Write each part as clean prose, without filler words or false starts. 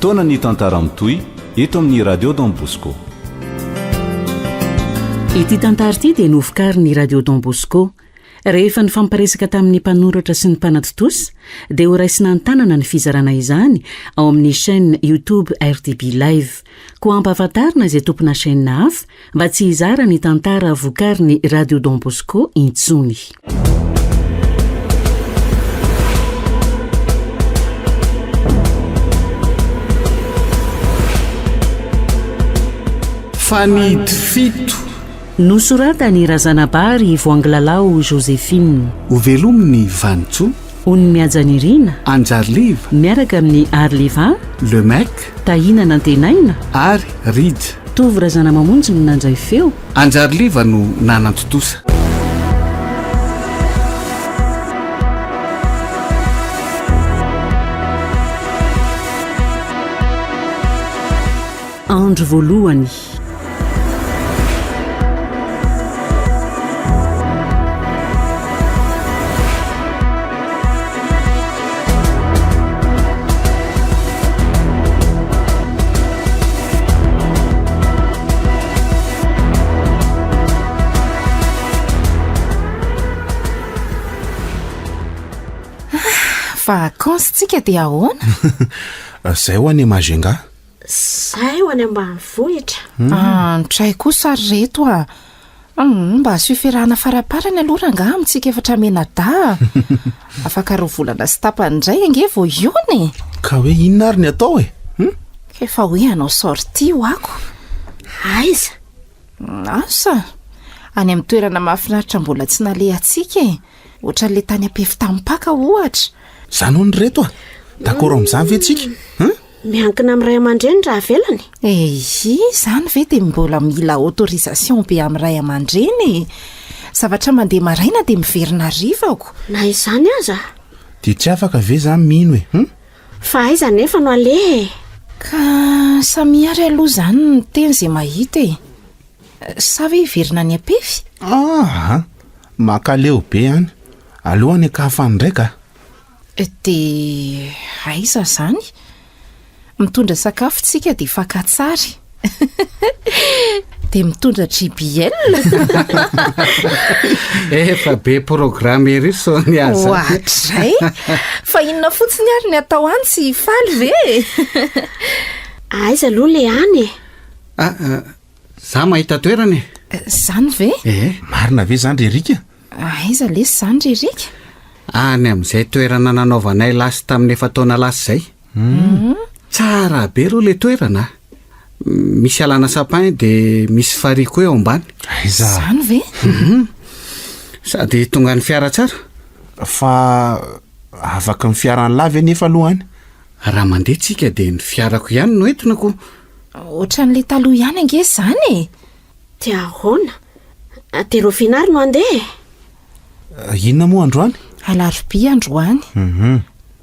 fotoana ny tantara mitoy eto amin'ny radio Don Bosco. Ity tantara ity dia novokary ny radio Don Bosco. Rehefa ny fampiresaka tamin'ny mpanoratra sy ny mpanatitosy dia ho raisina an-tanana ny fizarana izany ao amin'ny chaîne YouTube RTB Live. Koa ampahafantarina izay tompona chaîne hafa mba tsy hizara ny tantara voakary ny radio Don Bosco intsony. Fanidy fito Nosorata ny razanabary voangilalao Joséphine. Ho velominy Vantso, Ony miajanirina Anjarliva, miaraka amin'ny Arliva, Le Mec, Tahina nantenaina ary Rija. tovy razana mamonjy no nanjay feo. Anjarliva no nanantotosa. Andro voalohany. Vakantsitsika dia ahoana? Zay ho any Magenga. Zay ho any ambanivohitra. Tray kosa reto a. Mba asio fiarahana faraparany aloha rangaha amintsika efatra menada. Afaka roa volana sy tapany indray ange vao iony. Ka hoe inona ary ny atao e? Efa hoe anao sorti ho ako. Aiza? Asa. Any amin'ny toerana mahafinaritra mbola tsy nalehantsika e. Ohatra le tany ampefitam-paka ohatra. Zany ho ny reto a. D'accord amin'izany ve tsika? Miankina amin'ny ray aman-dreny raha velany. Zany ve dia mbola mila autorisation be amin'ny ray aman-dreny. Zavatra mandeha maraina dia miverina rivako. Na izany aza. Dia tsy afaka ve zany mino e? Fa aiza nefa no ale. Ka samihary aloha zany ny teny izay mahita e. Sa ve hiverina ny apefy? Makaleo be any. Alohany akahafany ndraika. Dia aiza zany? Mitondra sakafo tsika dia fakatsary. Dia mitondra JBL. Efa be programme ery so ny aza. Ohatray. Fa inona fotsiny ary ny atao any sy faly ve? Aiza aloha le any e. Za mahita toerana e. Zany ve? Marina ve zany Rerika? Aiza lesy zany Rerika? Any amin'izay toerana nanaovanay lasy tamin'ny efa taona lasy zay. Tsara be aloha le toerana. Misy alana sapin dia misy fariko eo ambany. Aiza. Zany ve? Sady tonga ny fiara tsara. Fa afaka ny fiara ny lavy nefa alohany. Raha mandeha tsika dia ny fiarako ihany no entinako. Ohatra n'le taloha ihany ange zany e. Dia ahoana? Dia rofinary no andeha. Inona moa androany? Alarobia androany.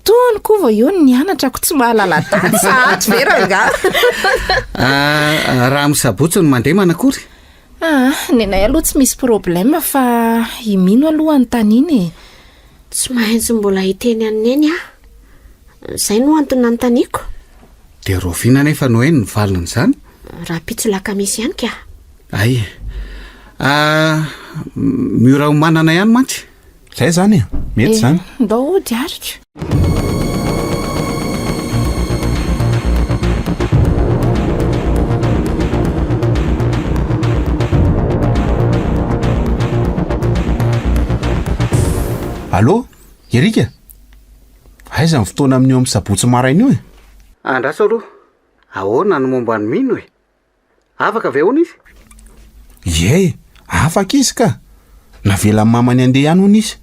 Tony koa vao eo ny anatrako tsy mahalala daty sahaty ve rangaha. Raha misabotsy no mandeha manakory. Nenay aloha tsy misy problème fa imino aloha ny taniny e. Tsy maintsy mbola hiteny aneny Zay no antony nanontaniako. Dia roviana nefa no hoe ny valina izany. Raha pitsolaka misy ihany ka. Ay. Miora homanana ihany mantsy. Zay zany e. Mety zany. Ndao diarika. Allô? Erika? Aiza ny fotoana amin'io amin'ny sabotsy maraina io e? Andraso aloha. Ahoana no momba ny mino e? Afaka ve hono izy? Ie, afaka izy ka. Navela mamany andeha ihany hono izy.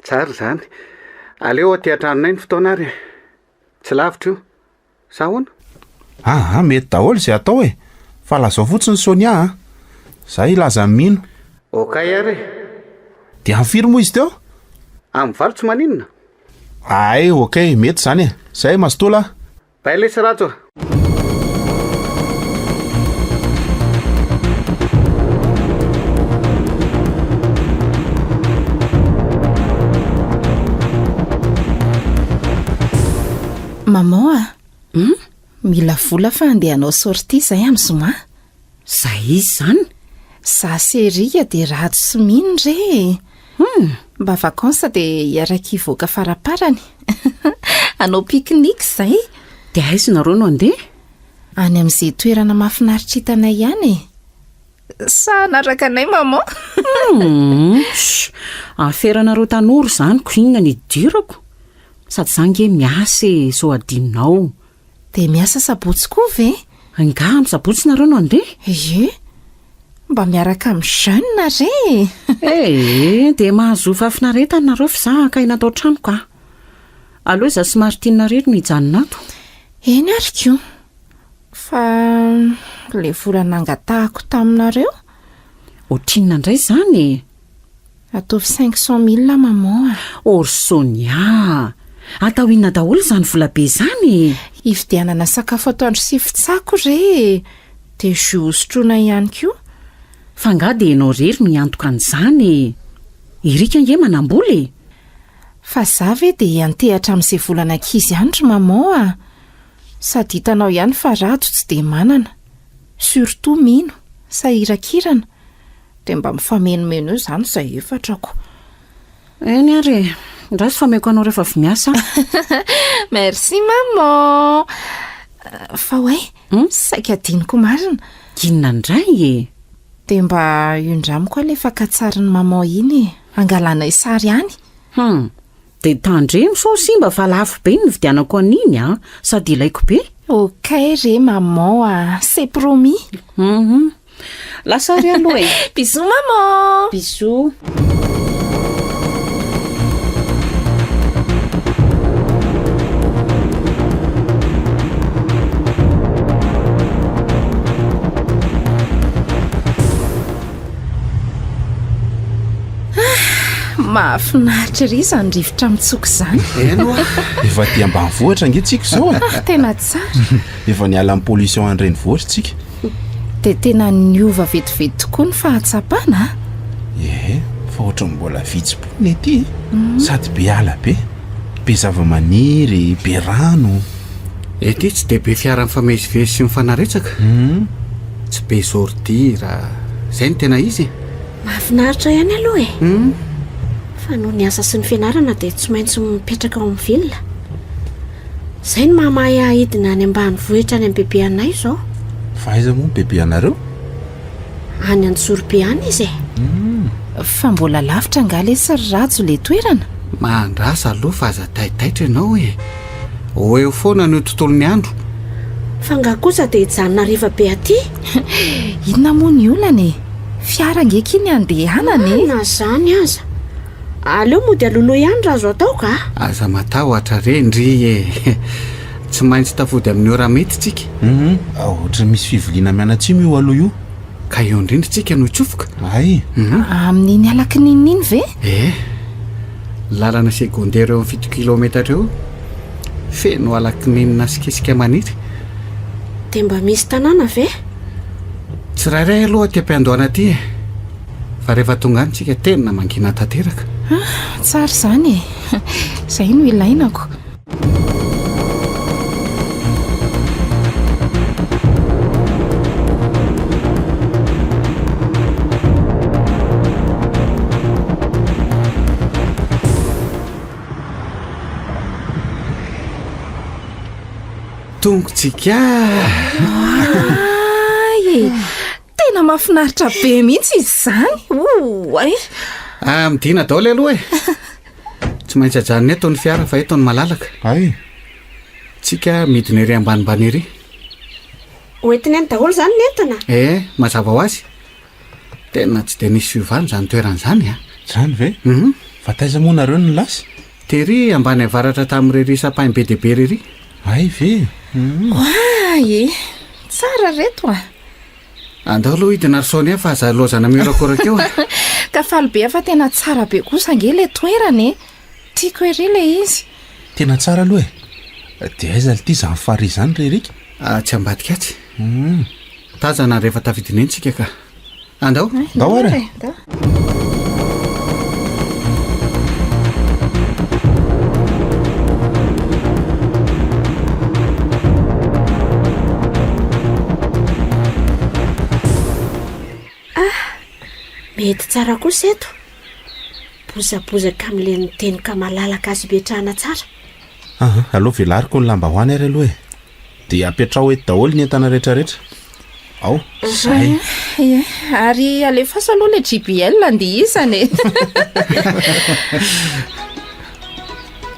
Tsara zany. Aleo aty an-tranonay ny fotoana ary. Tsy lavitra io. Sa hoana? Mety daholo izay atao e. Fa lazao fotsiny Sonia. Zay ilaza mino. Okay ary. Dia amfiry moa izy teo? Amin'ny valo tsy maninona. Ay, okay, mety zany e. Zay mastola. Bailesy rato. Maman mila vola fa andehanao sorti izay amin'ny zoma. Zay izy zany? Za seria dia rado sy mino re. Mba vakansa dia iaraka ivoaka faraparany. Anao piknik izay. Dia aizy nareo no andeha? Any amin'izay toerana mahafinaritra hitanay ihany e. Sa naraka anay maman? Aferanareo tanora zany ko inona ny dirako. Sady zange miasa zao adinao. Dia miasa sabotsy koa ve? Nga amin'ny sabotsy nareo no andeha? Ie, mba miaraka amin'ny jeune re. Dia mahazo fafinaretana nareo fa za ka natao trano ka. Aloha za sy Martina rery no hijanona ato. Eny ary koa. Fa le vola nangatahako taminareo? Ohatrinona indray zany? Ataovy 500,000 maman. Sonia, atao inona daholo zany vola be zany? Ividianana sakafo atoandro sy fitsako re. Dia zosotrona ihany koa. Fa nga dia ianao rery no hiantoka an'izany. Irika nge manamboly. Fa za ve dia antehatra amin'izay volana ankizy andro maman. Sady hitanao ihany fa rado tsy dia manana. Surtout mino, sahirakirana. Dia mba mifamenomeno izany izay efatrako. Eny ary, ndrasy fameko anao rehefa avy miasa. Merci maman. Fa hoe, saika diniko marina. Inona indray e? Dia mba iondramiko alefa fankatsarin'ny maman iny angalanay sary ihany. Dia tandremo so sy mba fa lafo be ny vidianako an'iny sady ilaiko be. Ok re maman, c'est promis. Lasary aloha e. Bisous maman. Bisous. Mahafinaritra ry izany rivotra mitsoka izany. Efa ty ambanivohitra ange-tsika izao Tena tsara. Efa niala amin'ny pollution an-drenivohitra tsika. Dia tena niova vetivety tokoa ny fahatsapana. Fa ohatrany mbola vitsipony ety. Sady be ala be. Be zava-maniry, be rano. Ety tsy dia be fiara mifamezivezy sy mifanaretsaka. Tsy be zordira. Izay ny tena izy. Mahafinaritra ihany aloha e. Fa noho ny asa sy ny fianarana dia tsy maintsy mipetraka ao amin'ny vilona. Izay ny mamahay ahidina any ambanivohitra any amin'ny bebe anay izao. Fa aiza moa ny bebe anareo? Any Antsorimbe any izy e. Fa mbola lavitra ngale sy rajo le toerana. Mandrasa aloha fa aza taitaitra ianao e. Eo foana no tontolon'ny andro. Fa nga kosa dia hijanona riva be aty. Inona moa ny olana e? Fiara ngeky ny andehanany. Na zany aza. Aleo moa dia aloloha ihany raha azo atao ka. Aza matahotra rendry e. Tsy maintsy tafody amin'ny ora mety tsika. Ohatra misy fivoliana mianatsimo io aloha io. Ka eo indrindra tsika no tsofoka. Ay. Amin'iny alaky nininy ve? Lalana secondaire eo amin'ny 7 kilometatra eo. Feno alaky ninina sikisika maniry. Dia mba misy tanàna ve? Tsy rairay aloha ty ampiandohana aty e. Fa rehefa tonga any tsika tena mangina tanteraka. Tsara izany e. Izay no ilainako. Tongotsika. Tena mahafinaritra be mihitsy izy izany. Midina daholo aloha e. Tsy maintsy ajanony eto ny fiara fa eto ny malalaka. Ay. Tsika midina ery ambanimbany ery. Hoentiny any daholo zany ny entana. Mazava ho azy. Tena tsy dia nisy fiovana izany toeran'izany a. Zany ve? Fa taiza moa nareo ny lasy? Tery ambany avaratra tamin'irery sapainy be dehibe rery. Ay ve? Tsara reto a. Andao aloha hidina risaony fa aza lozana miorakoraka eo. Ka faly be fa tena tsara be kosa nge le toerana e. Tiako ery le izy. Tena tsara aloha e. Dia aiza ity izany fary izany rerika? Tsy ambadika atsy. Tazana rehefa tafidiny eny tsika ka. Andao? Andao ary. mety tsara kosa eto bozabozaka amin'le niteny ka malalaka azy betrahana tsara. aloha velariko ny lamba hoany ary aloha dia apetrao eto daholo ny entana rehetrarehetra ao zay ary alefaso aloha le JBL andihizany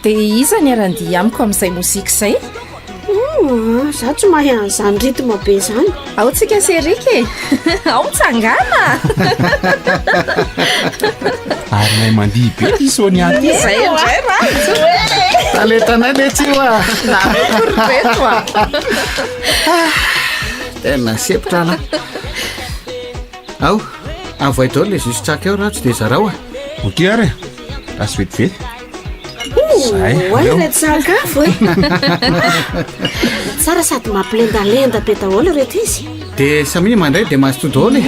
dia iza ny arandia amiko amin'izay mozika izay? Za tsy mahay an'izany rythme be izany. Ao tsika serika ao tsangana ary nay mandihy be ty Sonia izay indray ratsy taletanay le tsy hoa namekorbeto tena sepitra ana ao avoay dao le justraka eo ratsy dia zarao oke ary rasy vetivety oay reto sakafo tsara sady mampilendalenda be daholo reto izy. dia samy mandray dia mahazo to daholo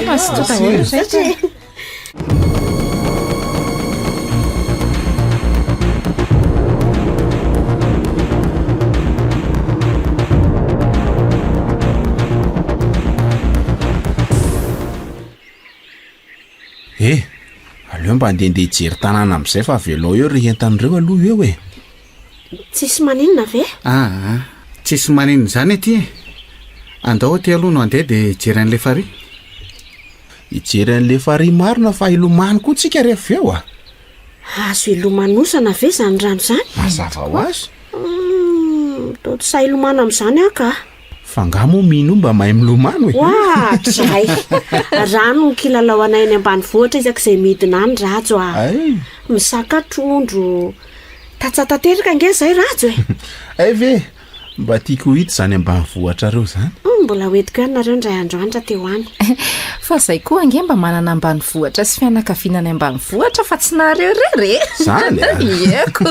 aleo mba andehandeha hijery tanàna amin'izay fa velao eo ry entan'ireo aloha eo tsisy maninona ve? tsisy maninona izany ety andao ty aloha no andeha dia hijery an'le fary hijery an'le fary marina fa ilomany koa tsika rehefa eo azo ilomanosana ve izany rano izany? mazava ho azy toto sa ilomana amin'izany aka fa nga moa mino mba mahay milomano ohatray rano ny kilalao anay ny ambany vohatra izak'izay midina any rajo misaka trondro tatsatanteraka nge zay rajo ay ve mba tiako hita izany ambany vohatra reo izany mbola hoetiko ihany nareo ndray androandra teo any fa izay koa ange mba manana ambany vohatra sy fianakavinany ambany vohatra fa tsy nareo rere zany eko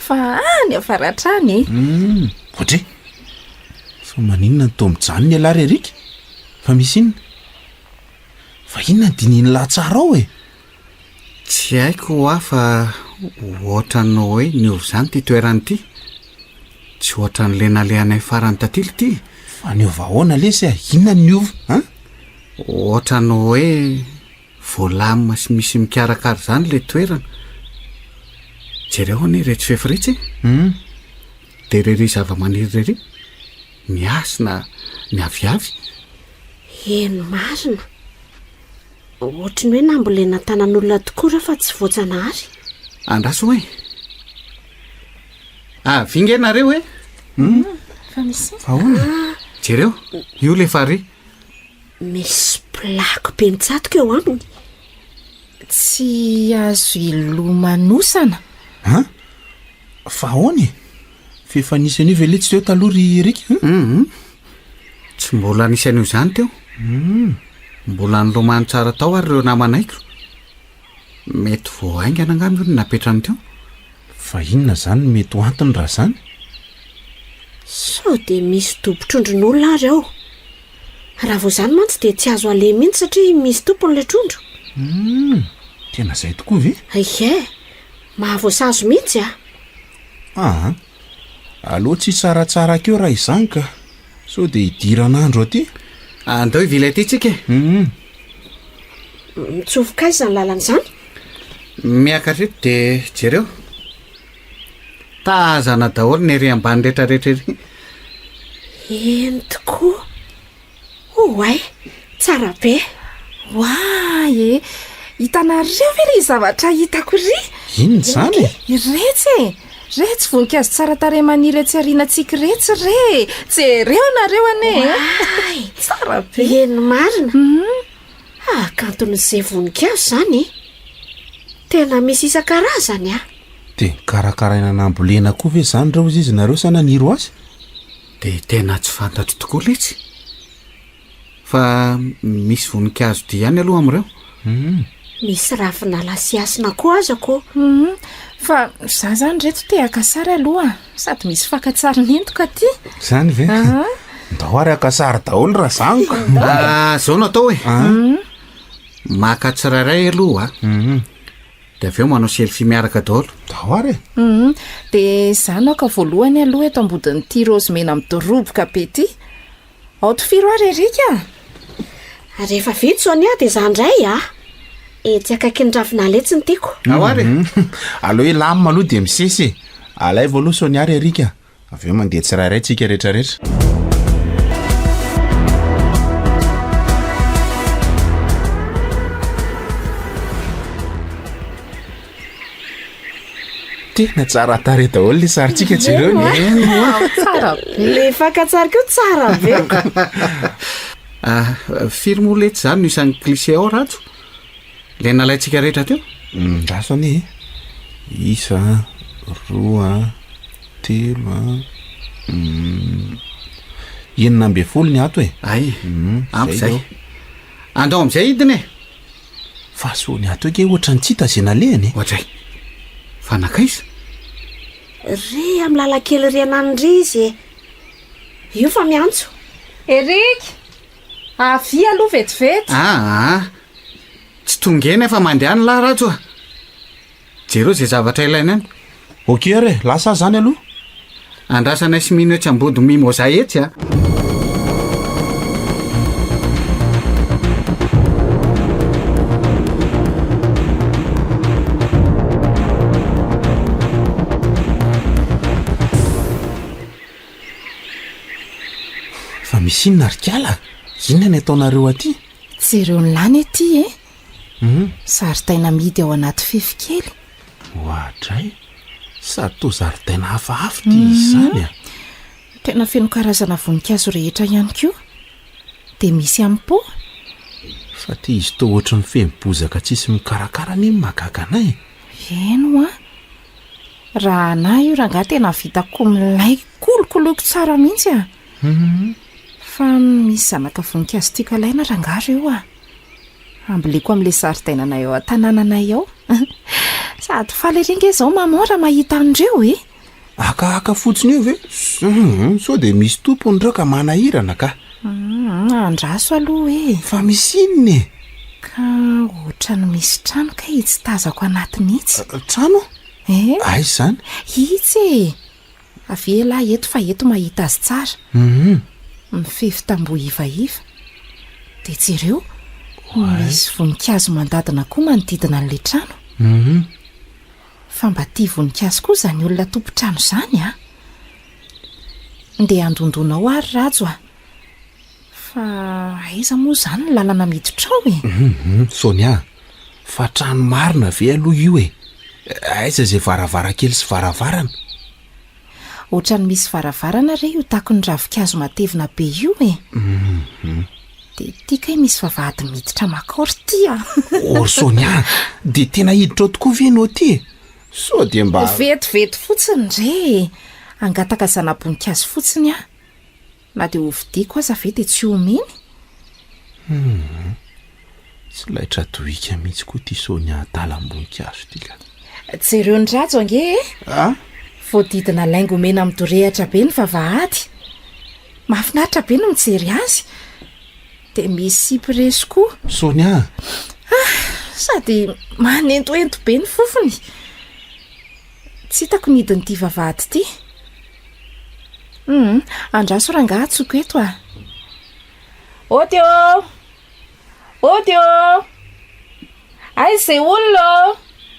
fa any afaratrany ohatry fa maninona ny tombojanony ny alary arika fa misy inona fa inona ny dininy lahtsara ao tsy haiko hoa fa ohatranao hoe niova izany ty toerany ity tsy ohatran'le nalehanay farany tatily ity fa niova ahoana lesy inona ny niova ohatranao hoe voalamina sy misy mikarakara izany le toerana jereo ane rehetra fefiretsy dia rery zava-maniry rery miasina ny aviavy eny marina ohatry ny hoe nambolena tanan'olona tokoa raha fa tsy voatsanahary andraso hoe vingenareo fa misy fa hoana jereo io le fary misy plako be mitsatoka eo aminy tsy azo ilomanosana fa ahoany fefa nisy an'io ve le tsy teo taloha ry rika tsy mbola nisy an'io izany teo mbola nilomany tsara tao ary ireo namanaiko mety voaingana angamba io ny napetrany teo fa inona izany mety ho antony raha izany sao dia misy dobo-trondron'olona ary ao raha vao izany mantsy dia tsy azo ale mihitsy satria misy tompon'ilay trondro tena izay tokoa ve mahavoasazo mihitsy aloha tsy tsaratsara keo raha izany ka sao dia hidiran'andro aty andao ivila aty tsika mitsofoka izany lalan'izany miakatreto dia jereo tazana daholo ny ery ambany rehetrarehetra ery eny tokoa oay tsara be hitanareo ve ry zavatra hitako ry inona izany retsy voninkazo tsara tare maniry tsy arianantsika retsy re jereo nareo ane tsara be eny marina akanton'izay voninkazo izany tena misy isan-karazany dia karakaraina nambolena koa ve izany reo izy nareo sa naniro azy dia tena tsy fantatro tokoa letsy fa misy voninkazo dia ihany aloha amin'ireo misy ravina lasiasina koa azako fa za zany reto tehaka sary aloha sady misy fakatsary nentoka aty izany ve ndao ary akasary daholo raha zaniko zao no atao hoe maka tsirairay aloha dia avy eo manao selfie miaraka daholo dao ary dia zany aoka voalohany aloha eto ambodin'ny ty rozy mena midoroboka be ty ao tofiro ary erika rehefa vitsy Sonia dia zandray tsy akaiky ny ravinaletsy ny tiako ao ary aloha hoe lamima aloha de misesy alay vo aloha Sonia Erika avy eo mandeha tsirairay tsika rehetrarehetra. tena tsara tare daholo le sarytsika jereo tsara le fankatsarika io tsara aveko firy moletsy zany no isan'ny cliché ao ratso le nalaintsika rehetra teo raso anie isa 2 3 9 ny ato e ay ampyzay andao am'izay hidiny e fa so ny ato eke ohatra ny tsita zay nalehany ohatray fa nakaiza re amy lalakely ry ananindry izy e io fa miantso Erika avy aloha vetivety tsy tongena efa mandeha ny lahy ratso a jereo zay zavatra ilaina any ok re lasa zany aloha andrasanay sy mino etsy ambody mimoza etsy a fa misy inona rikala inona ny ataonareo aty jereo ny lany aty e zaridaina midy ao anaty fefikely ohatray sady to zaridaina hafahafa ty izy zany a tena feno karazana voninkazo rehetra ihany koa de misy ampo fa ty izy to ohatra ny femibozaka tsisy mikarakara ny mahagaga anay eno a raha na io raha nga tena vitako milay kolokoloko tsara mihitsy a fa misy zanaka voninkazo tiako alaina rangaro eo a amboleko am'le zaridainanay ao an-tanànanay ao sady faleringa zao mamora mahita andreo e aka fotsiny eo ve so de misy tompony reo ka manahirana ka andraso aloha e fa misy inony e ka ohatra ny misy trano ka itsy tazako anatin'itsy trano e aizy zany itsy e avy ela eto fa eto mahita azy tsara mifefy tamboho ivaiva de jereo misy voninkazo mandadina koa manodidina an'le trano fa mba tia voninkazo koa zany olona tompo-trano zany a nde andondonao ary rajo a fa aiza moa zany ny lalana miditrao e Sonia fa trano marina ve aloha io e aiza zay varavarakely sy varavarana ohatra ny misy varavarana re io tako ny ravikazo matevina be io e de tiaka misy vavahady miditra makaory ty a or Sonia de tena hiditra ao tokoa ve anao ty so de mba vetivety fotsiny re angataka zana-boninkazo fotsiny a na de hovidiako aza ve de tsy omeny tsy laitra tohika mihitsy koa ty Sonia dalam-boninkazo tika jereo ny rajo ange voadidina laingo mena midorehatra be ny vavahady mahafinaritra be no mijery azy de misy sipiresy koa Sonia sady manentoento be ny fofony tsy hitako nidin'ity vavahady ty andraso rangaha tsoko eto a odio aiza zay olona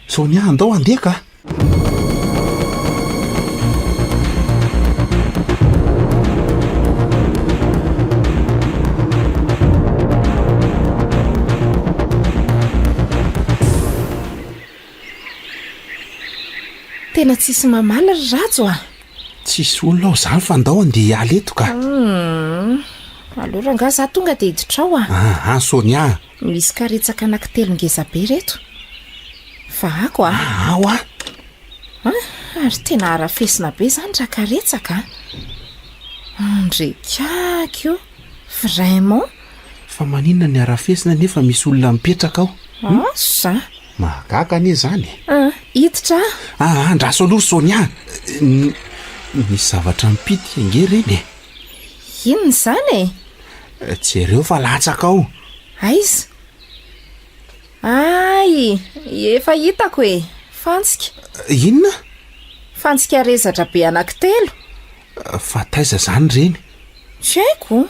Sonia andao andeha ka tena tsisy mamala ry rajo a tsisy olona ao zany fa andao andeha hiala eto ka aloha rangaha za tonga de hiditrao a Sonia misy karetsaka anankitelo ngeza be reto fa ako a ao a ary tena arafesina be zany raha karetsaka ndrekak io vraiment fa maninona ny arafesina nefa misy olona mipetraka ao za mahagaga anie zany hiditra andraso aloha Sonia misy zavatra mipity ange reny e inony zany e jereo fa latsaka ao aiza ay efa hitako e fantsika inona fantsika rezatra be anankitelo fa taiza zany reny tsy haiko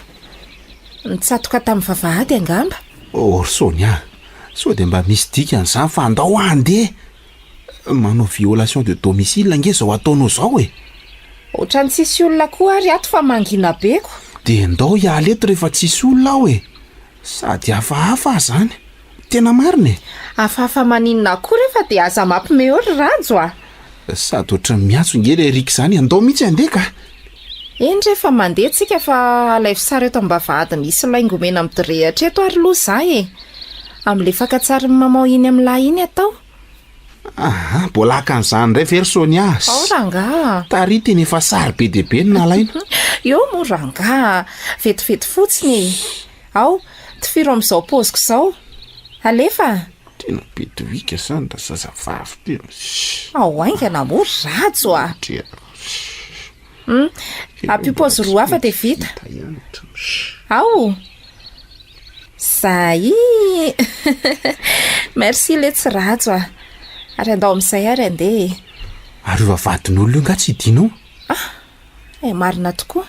nitsatoka tamin'ny vavahady angamba or Sonia sao de mba misy dikan'izany fa andao andeha manao violation de domicile nge zao ataonao zao e ohatrany tsisy olona koa ary ato fa mangina beko de ndao hiala eto rehefa tsisy olona aho e sady hafahafa zany tena marina afahafa maninona koa rehefa de aza mampime ory rajo a sady ohatry miatso nge le rika zany andao mihitsy andeha ka eny rehefa mandeha tsika fa alay fisara eto ambavahady misy laingomena amidorehatra eto ary loha zay e am'le fakatsary ny mamao iny am'lahy iny atao aha bolaka an'izany ray versony ao ranga tary teny efa sary be deabe ny nalaina eo mo ranga vetivety fotsiny ao tifiro am'izao poziko zao alefa tena betoika zany da zazavavy te ao aingana mo rajo a ampiopozy roa hafa de vita ao zay merci le tsy rajo a ary andao amin'izay ary andeha ary vavadin'olona io nga tsy hidianao marina tokoa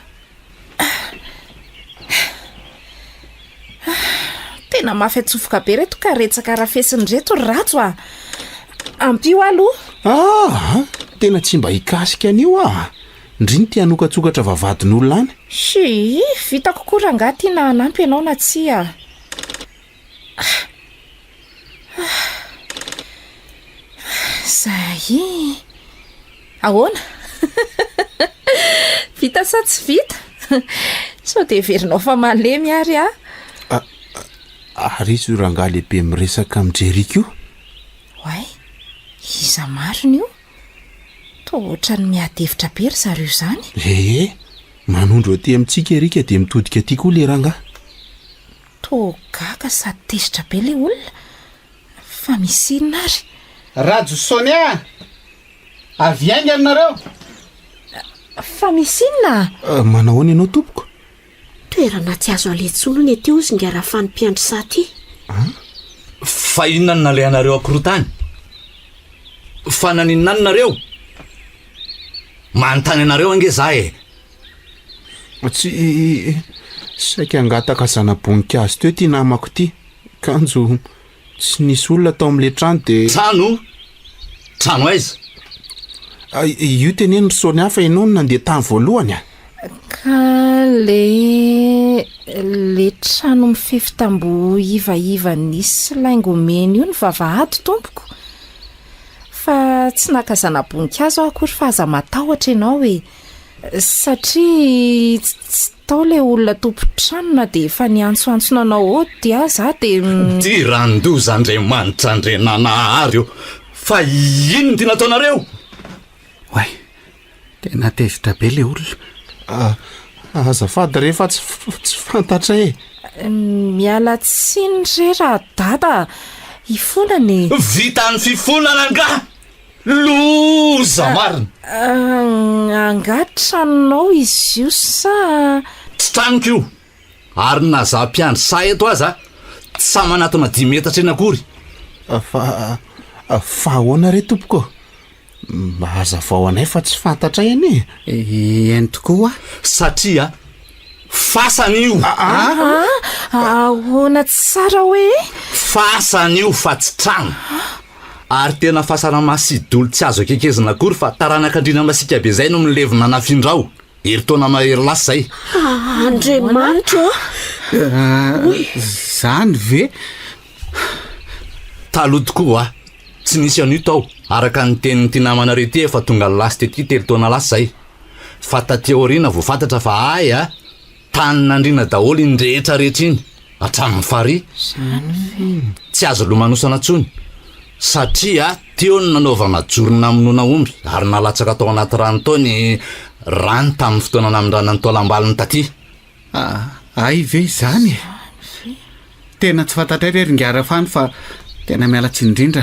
tena mafy atsofoka be reto ka retsaka rafesiny reto rajo a ampio aloha tena tsy mba hikasika an'io ndriny ty hanokatsokatra vavadin'olona any sy vita kokoa ranga tiana anampy ianao na tsy a zay ahoana vita sa tsy vita sao de verinao fa malemy ary ary izy io ranga lehibe miresaka amindrerika io way iza mariny io to ohatrany miadevitra be ry zareo zany manondro aty amintsika erika de mitodika aty koa le ranga to gaga sady tezitra be le olona fa misinina ary rajo sonia avy ainga aminareo fa misinina manahoana ianao tompoko toerana tsy azo aletsolo ny aty ozy ngara fanimpiandry sa ty fa inona ny nale anareo akorotany fa naninona anareo manontany anareo ange za tsy saika angataka zana-boninkazo teo ty namako ty kanjo tsy nisy olona tao am'le trano de trano aiza io teneny ry sony hafa ianao no nandeha tany voalohany ka le trano mifefy tambo ivaiva nisy laingomeny io ny vavahady tompoko fa tsy nakazana-boninkazo akory fa aza matahotra ianao satria tsy tao le olona tompo-tranona de efa niantsoantsonanao ao dia za de ty randoza andriamanitra andrenanahary io fa ino ty nataonareo way tena tezitra be le olona azafady rehefa tsy fantatra miala tsiny re raha dada ifonany vita ny fifonana nga loza marina angatranonao izy io sa tsy tranoko io ary nazam-piandry sa eto aza tsy sa manatona 10 metatra eny akory fa ahoana re tompoko mba hazavao anay fa tsy fantatra eny eny tokoa satria fasana io ahoana tsara hoe fasana io fa tsy trano ary tena fahasaramasidy olo tsy azo akekezina akory fa taranakandrina masika be zay no milevina nafindrao heritaona mahery lasa zay andriamanitra zany ve taloha tokoa tsy nisy an'io tao araka ny tenin'ny ty namanareo ty efa tonga lasy tety telitaona lasa zay fa taty aoriana vo fantatra fa ay tany nandrina daholo indrehetra rehetra iny hatramin'ny fary tsy azo lomanosana tsony satria teo ny nanaovana jorona aminona omby ary nalatsaka tao anaty rano tao ny rano tamin'ny fotoana namindranany toalambaliny taty ay ve zany tena tsy fantatra ry ringara fany fa tena mialatsy indrindra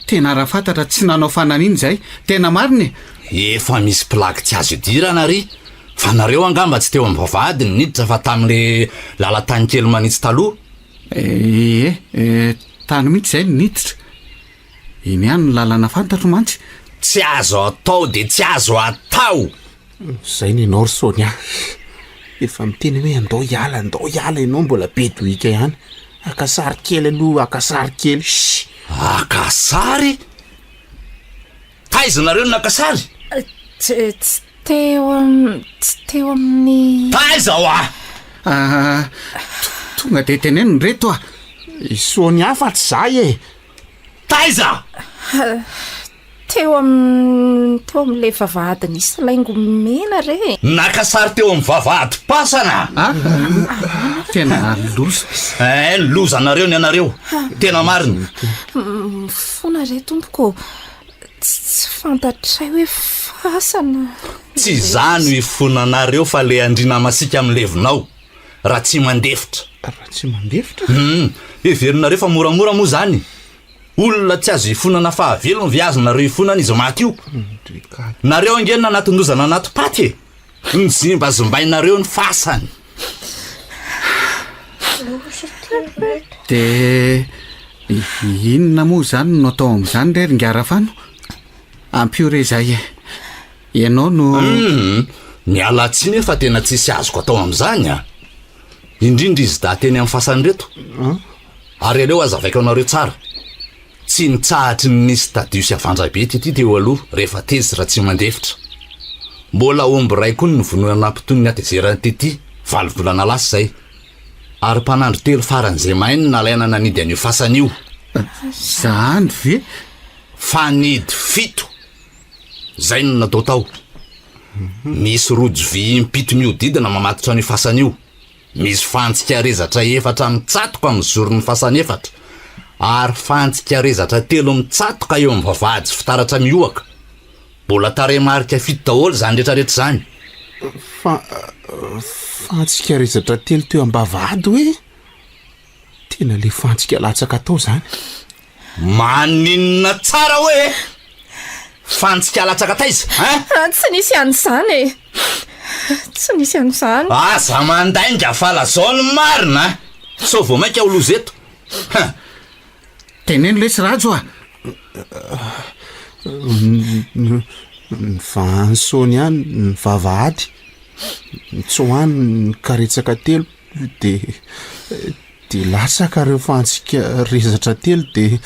tena raha fantatra tsy nanao fanan'iny zay tena mariny efa misy plaky tsy azo idirana ry fa nareo angamba tsy teo am'vavahady ny niditra fa tamin'le lalatany kely manitsy taloha tany mihitsy zay ny niditra iny ihany ny lalana fantatro mantsy tsy azo atao de tsy azo atao zay ny anao ry sonia efa miteny hoe andao hiala ianao mbola be dohika ihany akasary kely aloha akasary kely akasary taizanareo nakasary tsy teo amin'ny taiza ho tonga de tenenony reto Sonia fa tsy zay e taiza teo amin'le vavahady nisy laingo mena re nakasary teo amin'ny vavahady pasana tena loza loza anareo ny anareo tena marina fona re tompoko tsy fantatray hoe fasana tsy zany ho ifonanareo fa le andrina masika am'levinao raha tsy mandefitra everinareo fa moramora moa zany olona tsy azo ifonana fahavelony viazonareo ifonana izy maty io nareo angenina anatindozana anaty paty ny zimbazimbainareo ny fasany de inona moa zany no atao am'izany re ringarafano ampiore zay ianao no ny alatsiny efa tena tsisy azoko atao am'izany indrindra izy da teny amin'ny fasany reto ary aleo azavaiko anareo tsara tsy nitsahatry ny nisy tadio sy avanjabe ty teo aloha rehefa tezy raha tsy mandefitra mbola omby ray koa ny vonoana mpitony ny atezerany tety 20 volana lasa zay ary mpanandro telo faran'izay mainy nalaina nanidy an'io fasana io zany ve fanidy 7 zay no natao tao misy rojo vy impito miodidina mamatotra an'io fasana io misy fantsika rezatra 4 mitsatoka amin'ny zoron'ny fasana 4 ary fantsika rezatra 3 mitsatoka eo amin'ny vavahady sy fitaratra mioaka mbola taremarika 7 daholo zany rehetrarehetra zany fantsika rezatra 3 teo am-bavahady hoe tena le fantsika latsaka tao zany maninona tsara hoe fantsika latsaka taiza tsy nisy an'izany tsy nisy an'izany aza mandainga fala zao ny marina so vao mainka ho lozeto teneno lesy rajo ny vahany Sonia ny vavahady tsoany ny karetsaka 3 de latsaka reo fantsika rezatra 3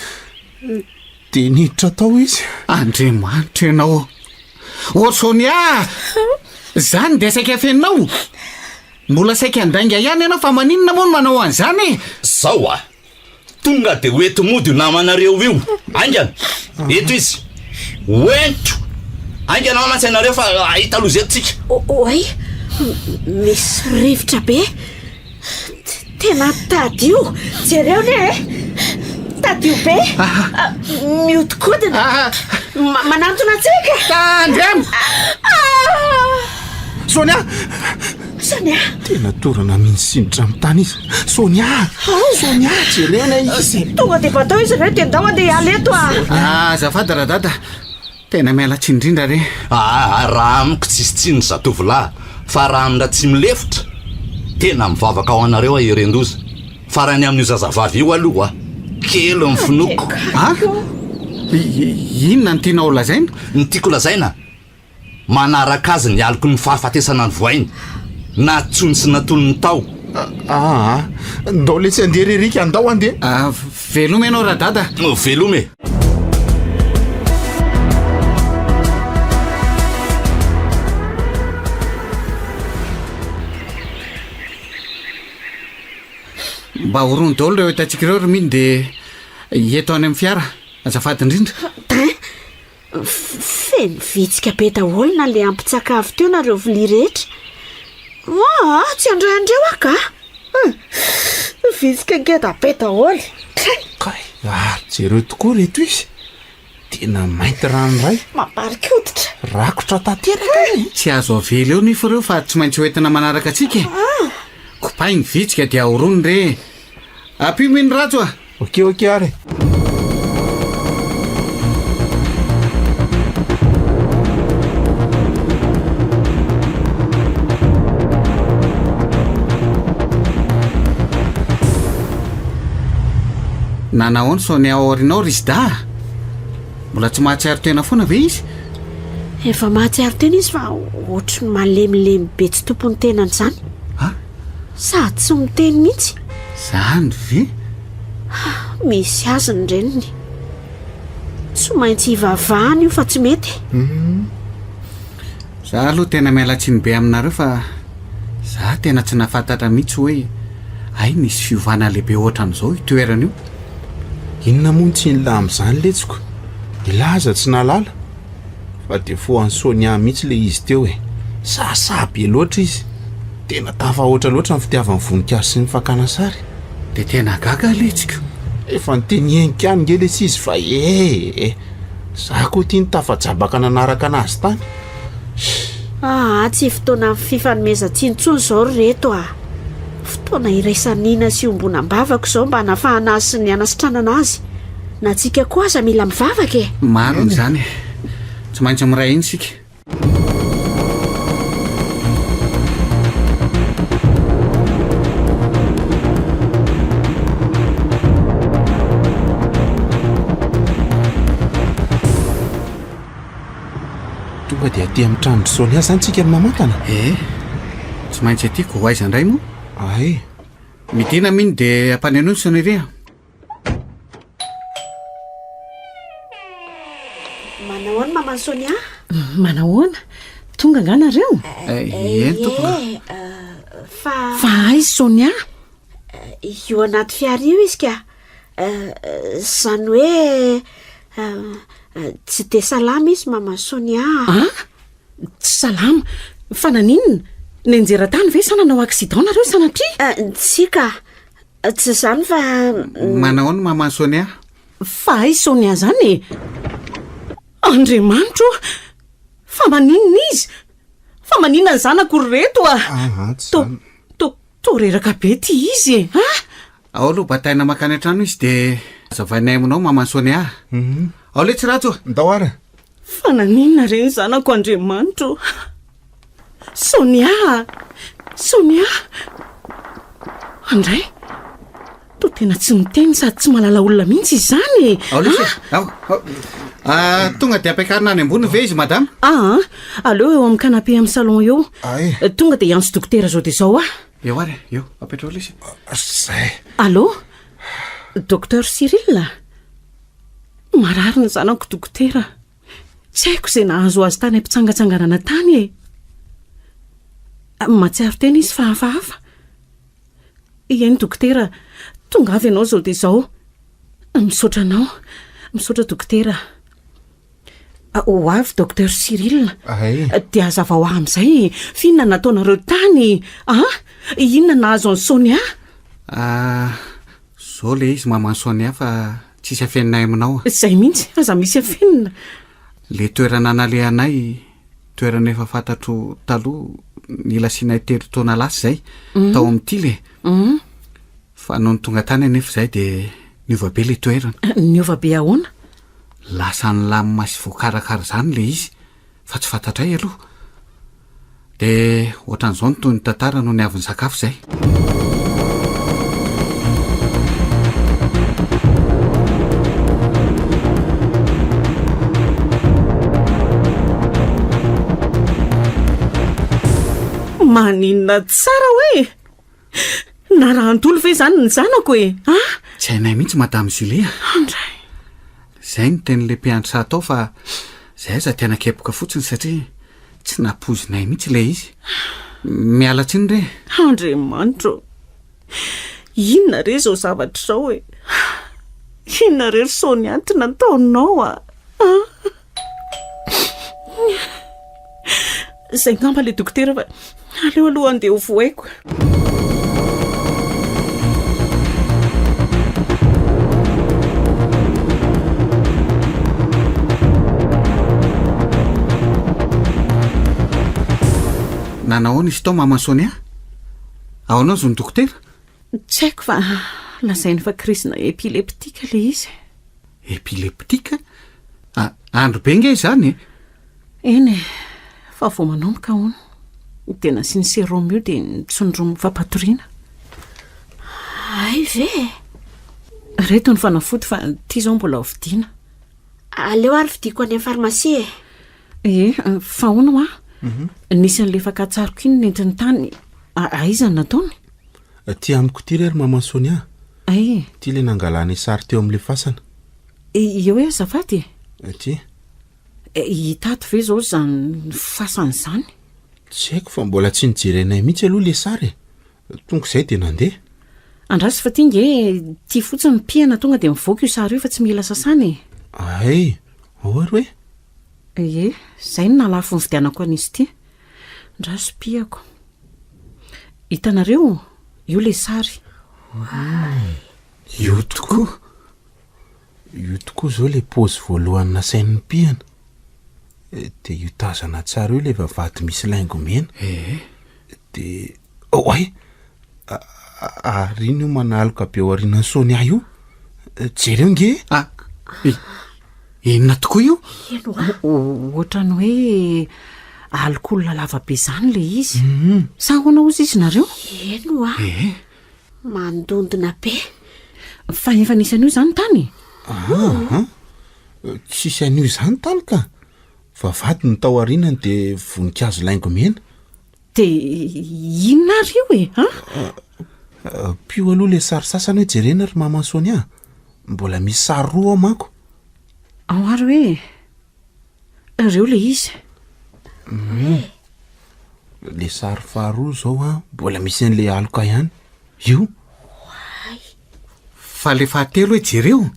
de niditra tao izy andriamanitra ianao o Sonia zany de saika afeninao mbola saika andainga ihany ianao fa maninona moa no manao an'izany zao tonga de oeto mody namanareo io angana eto izy oento angana mamatsainareo fa ahita lozetontsika oay misy rivotra be tena tadio jereo ne tadio be miodikodina manantona tsika andremo Sonia Sonia tena torana minisinditra amin'ny tany izy Sonia jerena izy tonga de batao izy re tendao andeha aleto azafady radada tena mialatsy indrindra re raha amiko tsisy tsiny zatovolahy fa raha amina tsy milefitra tena mivavaka ao anareo aherendoza fa raha ny amin'io zazavavy io aloha kely ny finoko inona ny tiana ho lazaina ny tiako lazaina manaraka azy ny aliko ny fahafatesana ny voainy na tsony sy natolony tao ndao le tsy andeha ririka andao andeha velome ianao radada velome mba horony daholo reo hitantsika ireo ry miny de eto any amin'ny fiara azafady indrindra feny vitsika be daholo na le ampitsakavy teo nareo vilia rehetra tsy androandreo aka vitsika ngeda be daholo jereo tokoa reto izy tena mainty ranoray mambarika oditra rakotra tanteraka tsy azo avely eo nifo reo fa tsy maintsy hoentina manaraka atsika kopainy vitsika dia ahorony re ampiminy rajo ok ary nanahoany Sonia aorinao rizda mbola tsy mahatsiaro tena foana ve izy efa mahatsiaro tena izy fa ohatry ny malemilemy be tsy tompony tenany zany sady tsy miteny mihitsy zany ve Misy azy ny reniny. Tsy maintsy hivavahana io fa tsy mety. Za aloha tena mialatsiny be aminareo fa za tena tsy nafantatra mihitsy hoe ay nisy fiovana lehibe ohatran'izao itoerana io. Inona moa tsy nila amin'izany letsiko? Ilaza tsy nalala fa de fo an'ny Sonia mihitsy le izy teo e. Sasabe loatra izy. Tena tafahoatra loatra ny fitiavan'ny voninkazo sy ny fakana sary. De tena gaga letsika. Efa nytenieniko ihany nge lesy izy fa za koa tia ny tafajabaka nanaraka anazy tany. Tsy fotoana fifanomezan-tsiny zao reto fotoana iraisanina sy ombonam-bavaka izao mba hanafahana azy sy ny anasitrana anazy. Na tsika koa aza mila mivavaka e. Maro n'izany tsy maintsy miray iny sika. Tonga dia aty amin'ny trano Sonia zany tsika ny mamantana. Tsy maintsy atyko ho aiza indray moa. Ay, midina miny de ampaneno ny soneria. Manahoana maman Sonia? Manahoana? Tonga nga nareo? Eny tompona. Fa aizy Sonia? Io anaty fiara io izy ka. Zany hoe tsy de salama izy maman Sonia. Tsy salama? Fa naninona? Nenjera-tany ve sa nanao accident nareo sanatria? Tsika tsy zany fa Manahoana maman Sonia? Fa aizy Sonia zany e. Andriamanitro, fa maninona izy? Fa maninona ny zanako reto toreraka be ty izy e. Ao aloha bataina makany an-trano izy de zavainay aminao maman Sonia. Ao le tsy ratso. ndao ara. Fa naninona reny zanako Andriamanitro? Sonia! Andray, to tena tsy miteny sady tsy malala olona mihitsy izy zany e. Ao le tonga de ampiakarina any ambony ve izy madame? Aleo eo amin'ny canapé amin'ny salon eo. Ay, Tonga de iantso dokotera zao de zao Eo ary, eo, apetrao le izy. zay. Allô? Docteur Cyril? Marary ny zanako dokotera. Tsy haiko izay nahazo azy tany ampitsangatsanganana tany e. Matsiaro tena izy fa hafahafa. Eny dokotera, tonga avy ianao zao de zao. Misaotra anao. Misaotra dokotera. Ho avy Docteur Cyril. Ay, Dia hazava ho amin'izay finona nataonareo tany? Inona nahazo an'i Sonia? Zao le izy maman Sonia fa tsisy afeninay aminao. Izay mihitsy aza misy afenina. Le toerana nalehanay, toerana efa fantatro taloha nilasianay 3 taona lasa zay tao amin'ity le. Fa noho ny tonga tany anefa zay de niova be le toerana. Niova be ahoana? Lasa ny lamina sy voakarakara zany le izy fa tsy fantatray aloha. De ohatran'izao ny toy ny tantara no niavy ny sakafo zay. Maninona tsara hoe? Narahantolo ve zany ny zanako e? Tsy hainay mihitsy madame Julia. Andray. Zay ny teny le mpiandry sa tao fa zay za tena kepoka fotsiny satria tsy napozinay mihitsy le izy. Miala tsiny re. Andriamanitro. Inona re zao zavatra zao e? Inona re Sonia ty nataonao Zay ngamba le dokotera fa aleo aloha andeha ho voaiko. Nanahoana izy tao maman Sonia? Ao anao zo ny dokotera? Tsy haiko fa lazainy fa krisina epileptika le izy. Epileptika? Andro be nge zany e? Eny e, fa vao manomboka hono. Tena sy ny sérum io dia nitsondromo fampatoriana. Ay ve? Reto ny fanafody fa ty zao mbola vidiana. Aleo ary vidiko any amin'ny farmasia e. Fa hono nisy an'le fakatsaroko iny nentiny tany. Aiza ny nataony? Ty amiko ty rery maman Sonia. ay ty le nangalany sary teo amin'le fasana eo hoe azafady ty hitato ve zao zany fasana zany tsy haiko fa mbola tsy nijerenay mihitsy aloha le sary tonga izay de nandeha andrasy fa tinge tia fotsiny mipihana tonga de mivoaka io sary io fa tsy mila sasany ay ahoary hoe e zay no nalafo ny vidianako an'izy ity ndrasy pihako hitanareo io le sary io tokoa zao le paozy voalohany nasain'ny mpihana de io tazana tsara io le vavady misy laingo mena de ay arino io manaloka be ao arinany Sonia io jereo nge inona tokoa io ohatrany hoe alikola lavabe zany le izy sahoana ozy izy nareo eno mandondona be fa efa nisy an'io zany tany tsisy an'io zany tany ka vavady ny tao arinany de voninkazo laingo mena de inona ry io pio aloha le sary sasany hoe jerena ry maman Sonia mbola misy sary roa ao manko ao ary hoe ireo le izy le sary faharoa zao mbola misy an'le aloka ihany io fa le fahatelo hoe jereo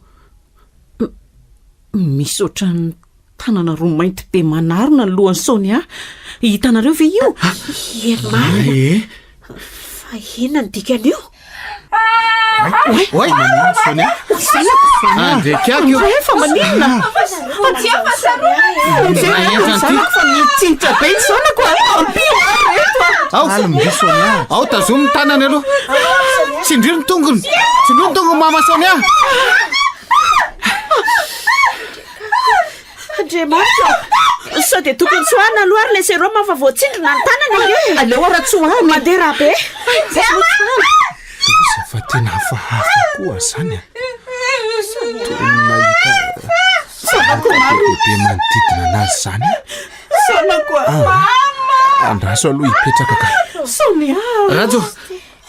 misy ohatrany tanana roa mainty be manarona ny lohan'ny Sonia hitanareo ve io fa inona ny dikan'io oay Sonia andrekako io efa maninona fa mitsinitra be sonako ampio Sonia ao tazomy ny tanany aloha tsindrio ny tongony mama Sonia andriamanitra sao de tokony tsoahana aloha ary le seroma fa voatsindrina ny tanany aleo ara-tsoahana mandeha raha be fa tena hafahafa koa zany be manodidina anazy zany andraso aloha hipetraka ka Sonia rajo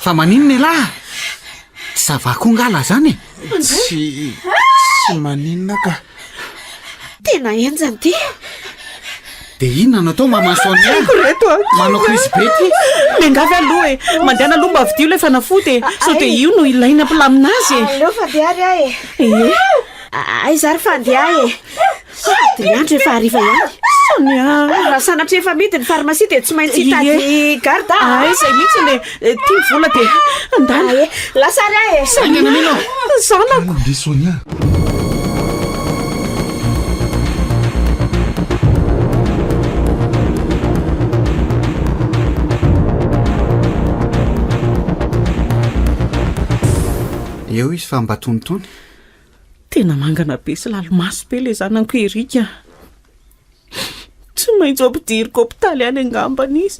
fa maninona lahy zavako ngala zany tsy maninona ka tena enjany ty de inona natao mama Sonia manao krisibety mengavy aloha mandehana aloha mba vidio le fanafody sao de io no ilaina mpolaminazy aleo fandeha ry ay zary fandeha sady ny andro efa hariva ihany Sonia raha sanatra efa mity ny farmasia de tsy maintsy hitady garda ay zay mihitsy le tia vola de andala lasary Sonia zanako de Sonia eo izy fa mba tonitony tena mangana be sy lalomaso be le zanako erika tsy maintsy ampidiriko hôpitaly any angambana izy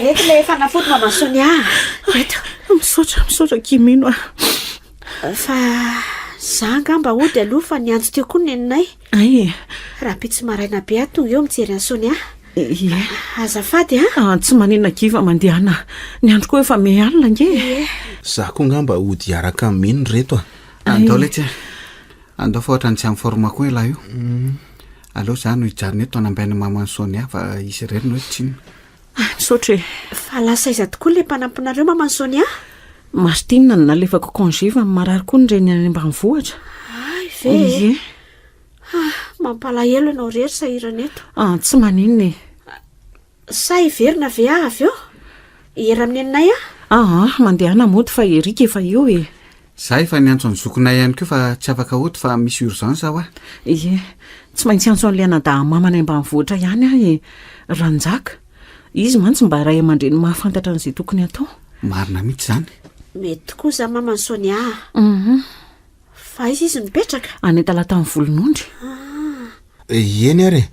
reto le fanafody mama Sonia reto misaotra kimino fa za ngamba ody aloha fa nianjo teo koa neninay ay raha pitsy maraina be tonga eo mijery any Sonia azafady tsy manina kiva mandehana ny andro koa efa mealina nge za koa ngamba ody araka mino reto andao letsy andao fa ohatra ny tsy amin'ny forma koa lahy io aleo za no hijarina eto anambainy maman Sonia fa izy reriny hoe tsinona misaotra fa lasa iza tokoa le mpanampinareo maman Sonia mastinina ny nalefako congé fa marary koa ny reny any ambanivohitra ay ve mampalahelo ianao rery sahirana eto tsy maninona sa hiverina ve avy eo era amineninay mandehana mody fa erika efa eo za efa niantso ny zokonay ihany koa fa tsy afaka ody fa misy urgence aho tsy maintsy antso an'le anada mamana ambanivohitra ihany ranjaka izy mantsy mba ray aman-dreny mahafantatra an'izay tokony atao marina mihitsy zany mety tokoa za maman Sonia fa izy mipetraka anetalata amin'ny volonondry eny ary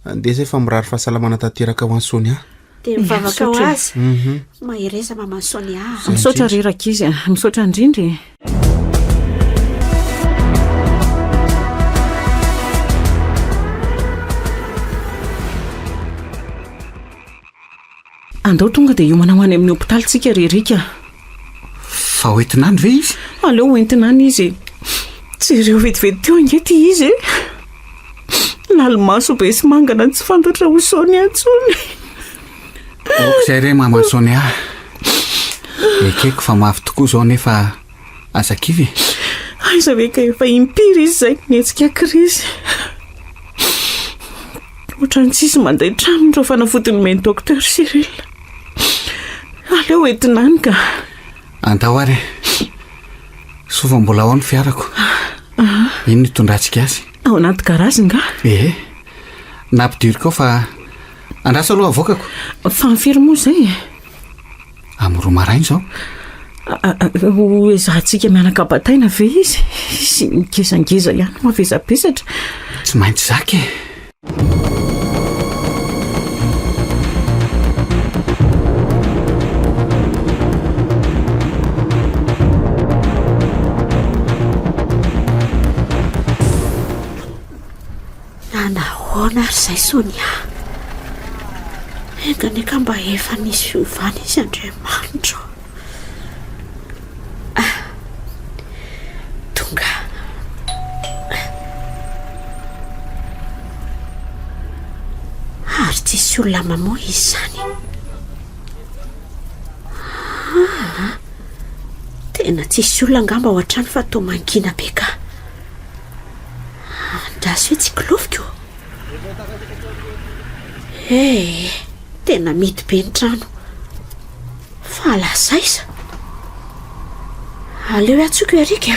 andeha zay fa mirary fahasalamana tanteraka ho an'ny Sonia de mivavaka ho azy mahereza maman Sonia misaotra reraka izy misaotra indrindry andao tonga de io manao any amin'ny hôpitaly tsika rerika fa hoentinany ve izy? aleo hoentinany izy tsy ireo vetivety teo angety izy lalomaso be sy mangana tsy fantatra ho Sonia antsony. Okizay re mama Sonia, ekeko fa mafy tokoa zao nefa azakivy. Aiza ve ka efa impiry izy zay nietsika krizy. Ohatrany tsisy manday trano reo fanafotony meny docteur Cyril. Aleo hoentinany ka. Andao ary, sova mbola ao ny fiarako. Ino ny tondratsika azy? Ao anaty garazy nga? Nampidiriko ao fa andrasa aloha avokako. Fa mifiry moa zay. Amin'ny 2 maraina zao. Ezahantsika mianaka bataina ve izy? Sy ngezangeza ihany mavezapesatra. Tsy maintsy zaka e. Nahoana ary zay Sonia? Engany ka mba efa nisy fiovana izy Andriamanitra. Tonga. Ary tsisy olona mamoa izy zany. Tena tsisy olona ngamba ao an-trano fa toa mangina be ka. Andrasy hoe tsy kiloviko. Tena mity be ny trano. Fa lasaiza. Aleo atsoko Erika.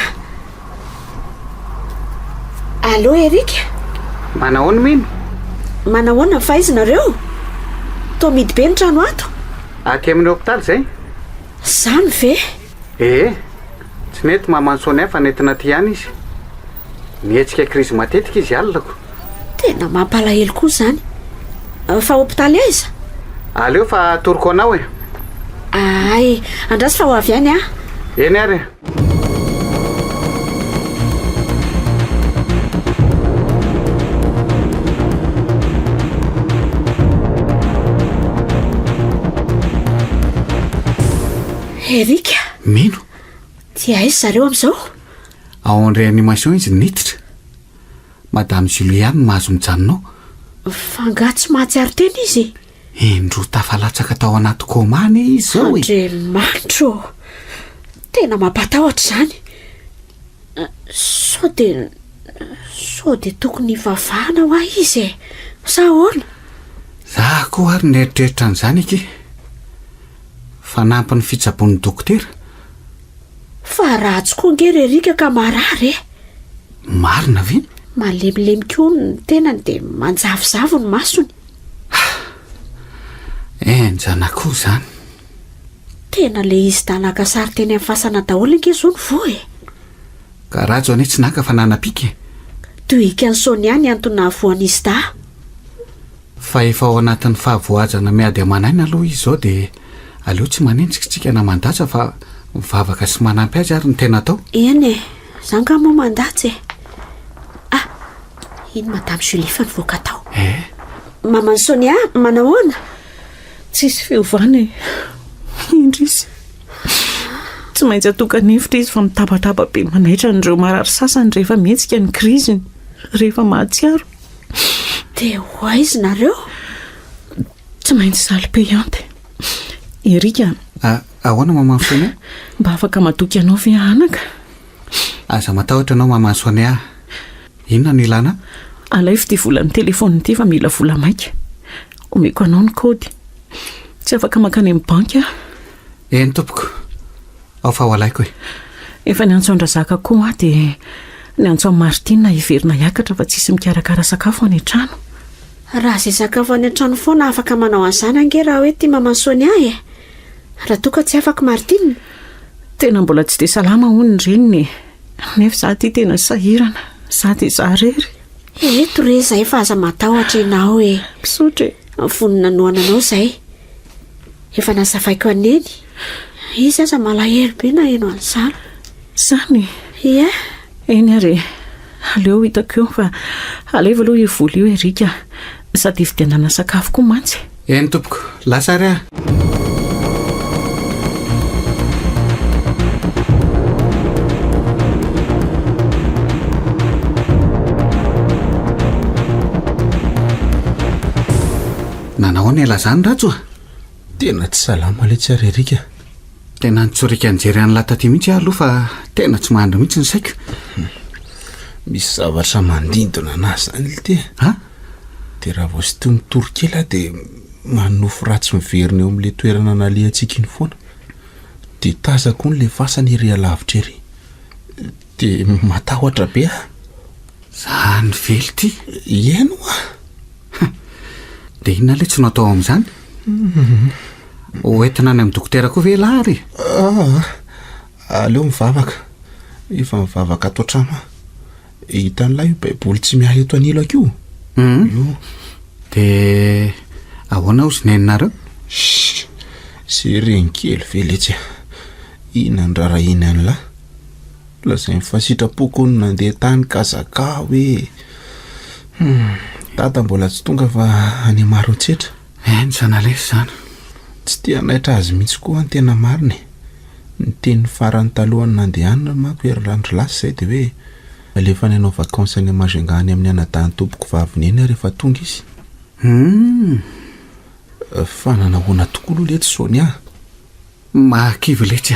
Allo Erika. Manahoana mino? Manahoana fa izy nareo? Toa mity be ny trano ato. Aky amin'ny hôpitaly zay? Zany ve? Tsy nety mama Sonia fa nentina ty ihany izy. Mihetsika krizy matetika izy alako. Tena mampalahelo koa zany. Fa hôpitaly aiza? Aleo fa toroko anao e. Ay, andrasy fa ho avy any Eny ary. Erika. Mino? Ty aiza zareo am'izao? Ao en réanimation izy niditra. Madame Juliane mahazo mijanonao. Fa nga tsy mahatsiaro tena izy. Indro tafalatsaka tao anaty komany izy zao e. Andriamanitra. Tena mampatahotra zany. Sao de tokony vavahana ho ahy izy e. Sa ahoana? Za koa ary nieritreritra an'izany eky. Fa nampy ny fitsabon'ny dokotera. Fa ratsy koa ngery Erika ka marary e. Marina ve? Malemilemy koa ny tenany de manjavozavo ny masony. Enjana koa zany. Tena le izy danaka sary teny amin'ny fasana daholo nke zao ny vo e. Ka rajo ane tsy naka fa nanapika. Tohika ny Sonia ny antony voan'izy da. Fa efa ao anatin'ny fahavoazana miady amanaina aloha izy zao de aleo tsy manenjikitsika na mandatsa fa mivavaka sy manampy azy ary ny tena atao. Eny e, zany ka moa mandatsy e. Iny Madame Julie fa nivoaka tao. Maman'ny Sonia, manahoana? Tsisy fiovana e. Indrisy. Tsy maintsy atokan'hevitra izy fa mitabataba be manaitra an'ireo marary sasany rehefa mihetsika ny kriziny, rehefa mahatsiaro. De ho aiza nareo? Tsy maintsy salim-payante. Erika. Ahoana maman'ny Sonia? Mba afaka matoky anao ve anaka? Aza matahotra anao maman'ny Sonia. Inona ny ilana? Alay ty volan'ny telefony ty fa mila vola maika. Omeko anao ny kody. Tsy afaka makany amin'ny banky a? Eny tompoko. Ao fa ho alaiko e. Efa niantso andrazaka koa de niantso amin'ny Martina hiverina hiakatra fa tsisy mikarakara sakafo any an-trano. Raha izay sakafo any an-trano foana afaka manao an'izany ange raha hoe ty maman'ny Sonia e. Raha toa ka tsy afaka Martina. Tena mbola tsy de salama hono ny reniny. Nefa za ty tena sahirana. Za de za rery. Eto re zay fa aza matahotra ianao e. Misaotra. Vonina noananao zay. Efa nasavaiko aneny. Izy aza malahelo be na eno an'izany. Zany? Ie. Eny ary. Aleo hitako eo fa aleva aloha ivoly eo Erika. Sady hividianana sakafo koa mantsy. Eny tompoko. Lasa ary nanao ny ela zany ratso a tena tsy salama le tsarerika. tena nitsorika nijery any lataty mihitsy aho aloha fa tena tsy mahandro mihitsy ny saiko. Misy zavatra mandindona anazy zany le te ha de raha vao sy toy mitorokely aho de manofo ratsy miverina eo amin'le toerana nalehantsika iny foana de tazako ny le fasany ery alavitra ery de matahotra be aho. zany vely ty ieno de inona le tsy natao amin'izany oentina any amin'ny dokotera koa ve lahary. aleo mivavaka efa mivavaka ato an-trano hitan'ilay io baiboly tsy miala eto anilako io. io de ahoana ozy nenareo sy reny kely veletsy ina ndrara iny an'lahy lazay mifasitrapoko ny nandeha tany kazaka hoe dada mbola tsy tonga fa any maro tsetra ny zanalesy zany tsy tia naitra azy mihitsy koa ny tena mariny ny teny farany talohany nandehanina manko herlandro lasy zay de hoe alefa nanao vakansa any Majunga any amin'ny anadahany tompoko vaviny eny rehefa tonga izy. Fa nanahoana tokoa aloha letsy Sonia. mahakivy letsy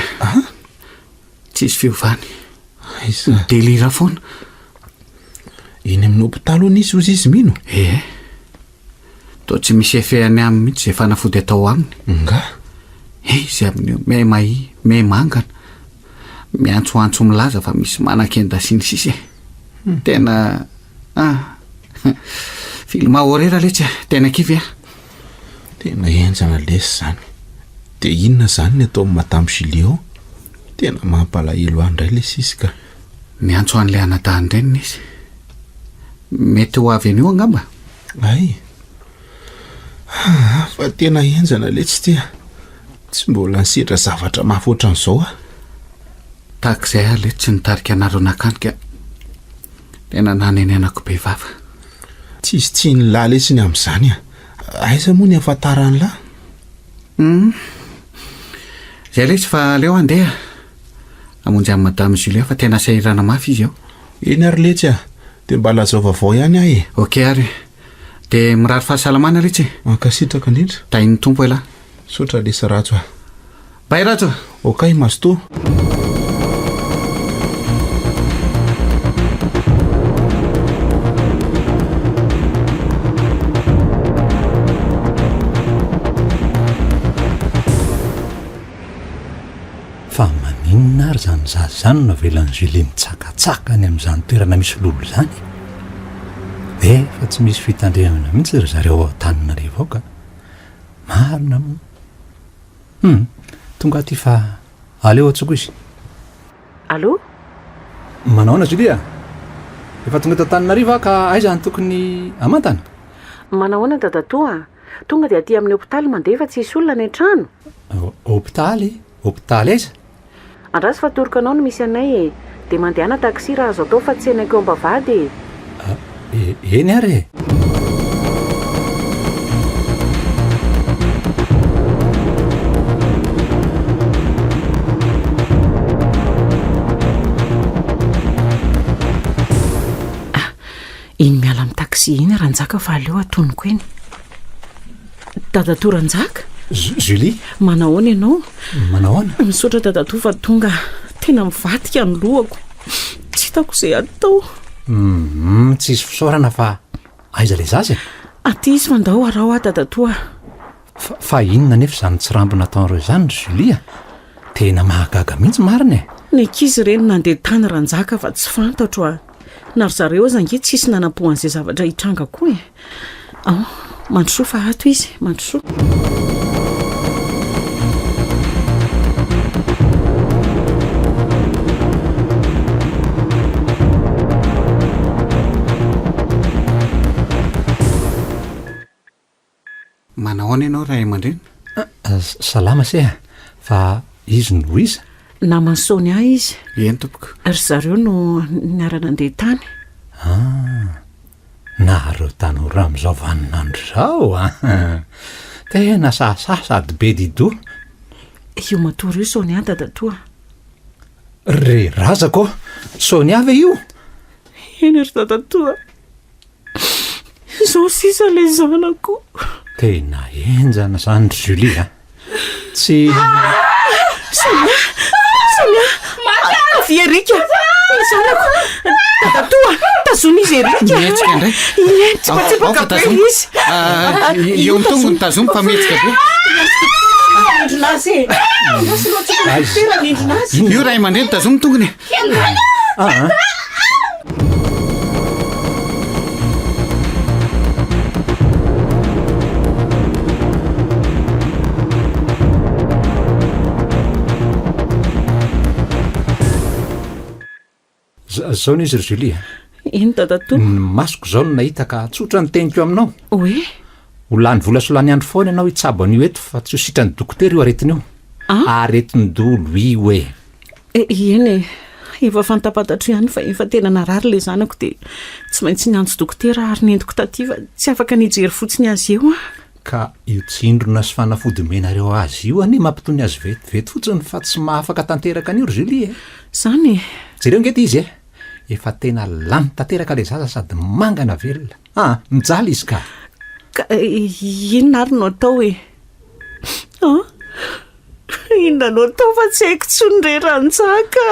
tsisy fiovany delira foana. iny amin'ny hopitalo nisy ozy izy mino. to tsy misy efehany aminy mihitsy zay fanafody atao aminy. nga izy amin'io me mahi me mangana miantsoantso milaza fa misy manan-kenda sy ny sisy tena filma horera letsy tena kivy tena enjana lesy zany de inona zany ny atao Madame Julio tena mampalahelo andray le sisy ka miantso an'le anadahany reniny izy mety ho avy an'io angamba. ay fa tena enjana letsy tia tsy mbola nisedra zavatra mahafoatra an'izao takizay aho le tsy nitarika anareo nakanika tena nanenenako be vava tsisy tsy ny lahy lesy ny amin'izany aiza moa ny afantarany lahy. zay lesy fa leo andeha amonjy amin'ny Madame Julia fa tena sahirana mafy izy ao. eny ary letsy de mba lazao vaovao ihany ahy. ok ary de mirary fahasalamana letsy mankasitraka indrindra tain'ny tompo elahy sotra lesa ratso bay ratso okay masto. fa maninona ary zany zazy zany navelany Julie mitsakatsaka any amin'izany toerana misy lolo zany fa tsy misy fitandremana mihitsy ry zareo tanina revo ao ka marina mo tonga aty fa aleo atsoko izy. allo manaona Julia efa tonga tatanina ka aiza ny tokony amantana. manahoana dadatoa tonga de aty amin'ny hopitaly mandeha fa tsisy olona ny trano. hopitaly aiza andrasy fa toroka anao no misy anay de mandehana taksi raha azo atao fa tsy anako ambavady. eny ary iny miala amin'ny taksi iny ranjaka fa aleo atonoko eny. dadatoa ranjaka Julie manahoana ianao. manahoana misaotra dadatoa fa tonga tena mivadika ny lohako tsy hitako izay atao. tsisy fisaorana fa aiza le zazy aty izy fandao arao dadatoa. fa inona nefa zany tsy rambo nataon'ireo zany Julia tena mahagaga mihitsy marina ny ankizy ireny nandeha tany ranjaka fa tsy fantatro nary zareo zange tsisy nanampohan'izay zavatra hitranga koa mandrosoa fa ato izy mandrosoa. manahoana ianao raha aman-dreny. salama se fa izy no iza namansony ahy izy eny tompoko ry zareo no niara-nandeha tany. nareo tany ora amin'izao vaninandro zao tena sasa sady be dido io matory io Sonia dadatoa. re razako Sonia ve io eny ry dadatoa izao sisa le zanako tena enjana zany ry Julie a tsy Erika zanako tatoa tazony izy Erika mihetsika indray tsipaka be izy eo ny tongony tazomy fa mihetsika be indronazy indronazy io ray aman-dreny tazomy tongony zao n izy ry Julie ino tatato masoko zao no nahita ka tsotra ny teniko aminao oe ho lany vola solany andro foana ianao hitsabo an'io eto fa tsy ho sitrany dokotera io aretiny io aretiny dolo i hoe eny efa fantapatatro ihany fa efa tena narary le zanako dia tsy maintsy nyantso dokotera ary nendoko taty fa tsy afaka nijery fotsiny azy eo ka io tsindrona sy fanafody-menareo azy io anie mampitony azy vetivety fotsiny fa tsy mahafaka tanteraka an'io ry Julie zany jereo ngety izy efa tena lany tanteraka le zaza sady mangana velona mijaly izy ka inona ary no atao hoe inona no atao fa tsy haiko tsonrerantsaka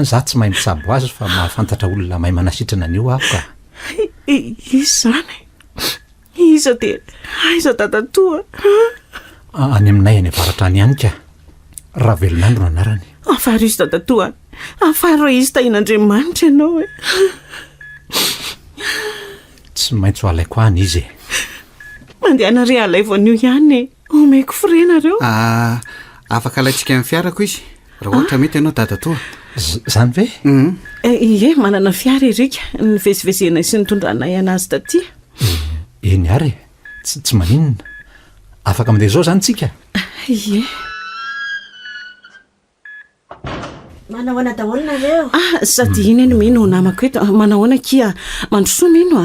za tsy mahay mitsabo azy fa mahafantatra olona mahay manasitrana an'io aho ka izy zany iza dia aiza tatatoa any aminay any avaratra any ihany ka raha velonandro no anarany afaro izy tatatoa afaro izy tahin'Andriamanitra ianao hoe tsy maintsy ho alaiko any izy mandehana re alay voanio ihany omeko firenareo afaka alaitsika amin'ny fiarako izy raha ohatra mety ianao tatatoa zany ve ie manana fiara Erika nivezivezena sy nitondranay anazy taty eny ary tsy maninona afaka mandeha zao zany tsika ie manahoana daholo nareo sady iny eny mino namako eto manahoana kia mandrosoa mino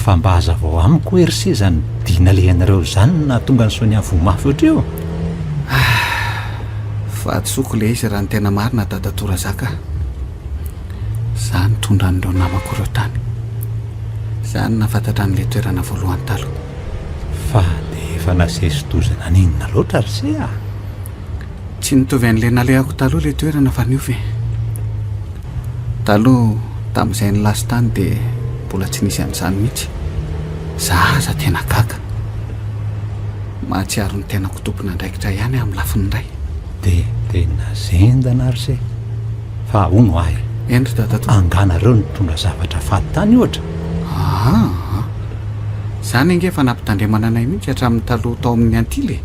fa mba hazavao amiko ery se zany dina le anareo zany na tonga ny soany avomafy ohatra eo fa tsoko le izy raha ny tena marina tatatora zaka za nitondra an'ireo namako ireo tany za ny nafantatra n'le toerana voalohany talo fa dia efa nasesitozana ninona loatra ry se tsy nitovy an'le nalehako taloha le toerana fa niovy taloha tamin'izay ny lasy tany dia mbola tsy nisy an'izany mihitsy zaza tena gaga mahatsiaro ny tena kotompona ndraikitra ihany amin'ny lafiny iray dia tena zendana ry se fa ono ahy endry tatato anganareo nitondra zavatra faty tany ohatra zany ange efa nampitandremana anay mihitsy hatramin'ny taloha tao amin'ny antily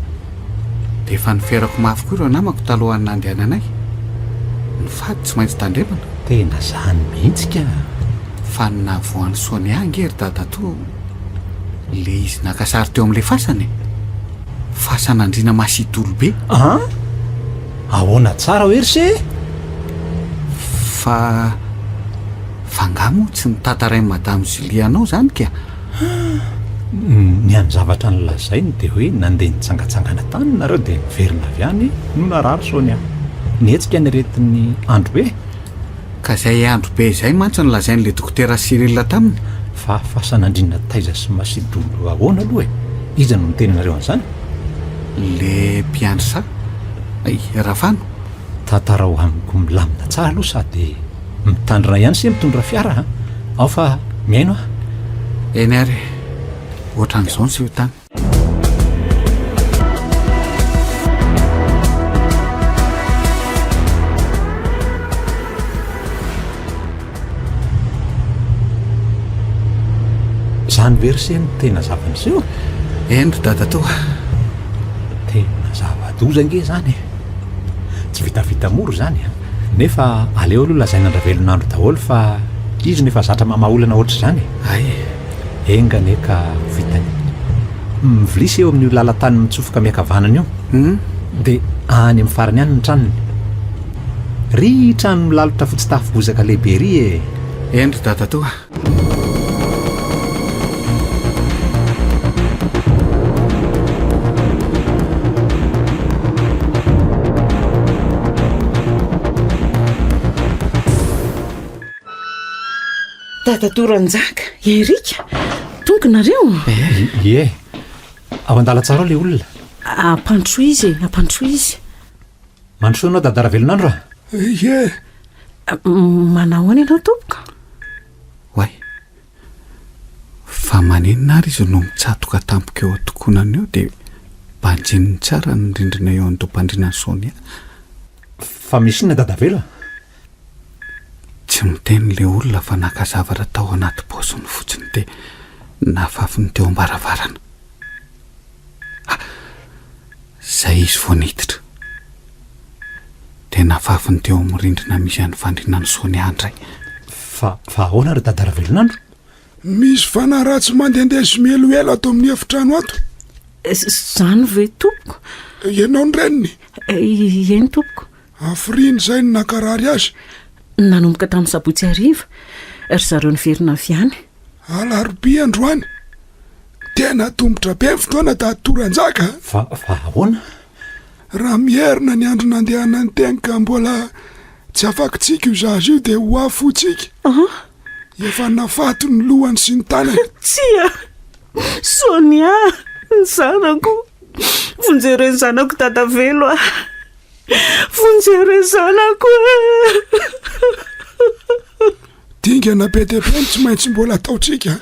dia efa niferako mafy koa ireo namako talohan'ny nandehananay ny fady tsy maintsy tandremana tena zany mihitsy ka fa navoan'ny soany angery tatato le izy nakasary teo amin'le fasany fasan'andriana masitolobe ahoana tsara hoe ry se fa ngamo tsy nitataray madame Julie anao zany ka ny any zavatra nylazainy dia hoe nandeha nitsangatsangana tany nareo dia niverina avy any no narary soany nihetsika ny aretin'ny andro be ka izay andro be izay mantsy nylazain'le dokotera Cyril taminy fa fasan'andriana taiza sy masidolo ahoana aloha iza no nitenanareo an'izany le mpiandry sa rahafano tantara ho amiko milamina tsara aloha sady mitandrina ihany sy mitondra fiara ao fa miaino eny ary ohatran'izao ny sy ho tany zany verseny tena zavan'izeo endry dadatoa tena zavadoza nge zany tsy vitavita moro zany nefa aleo aloha lazaina andravelonandro daholo fa izy nefa zatra mamaolana ohatra zany engane ka vitany mivilisy eo amin'io lalatany mitsofoka miakavanana io dia any amin'ny farany any ny tranony ry trano milalotra fotsy tafy-bozaka lehibe ry endry dadatoa Dadatoranjaka erika tonga nareo ie ao an-dala tsara ao le olona ampandro izy mandrosoanao dadara velonandro manao any ianao tompoka hoay fa maninona ary izy no mitsatoka tampoka eo atokonana eo dia mbanjininy tsara ny rindrina eo any tompandriana ny sonia fa misy ina dadavelo tsy miteny le olona fa nakazavatra tao anaty paosiny fotsiny dia nafafiny teo ambaravarana zay izy vo niditra dia nafafiny teo mirindrina misy any fandriana ny sonia andray fa ahoana ry dadara velonandro misy fanahy ratsy mandehandeha someloelo ato amin'ny efitrano ato zany ve tompoko ianao ny reniny eny tompoko afriny zay ny nakarary azy nanomboka tamin'ny sabotsy ariva ry zareo ny verina viany alarobia androany tena tombotra be ny fotoana dadatoranjaka fa ahoana raha mierina ny andro nandehana ny teny ka mbola tsy afakytsika io zazy io dia ho afotsika efa nafato ny lohany sy ny tanany tsia sonia ny zanako vonjere ny zanako dadavelo vonjere zanako dingana be dia be tsy maintsy mbola ataotsika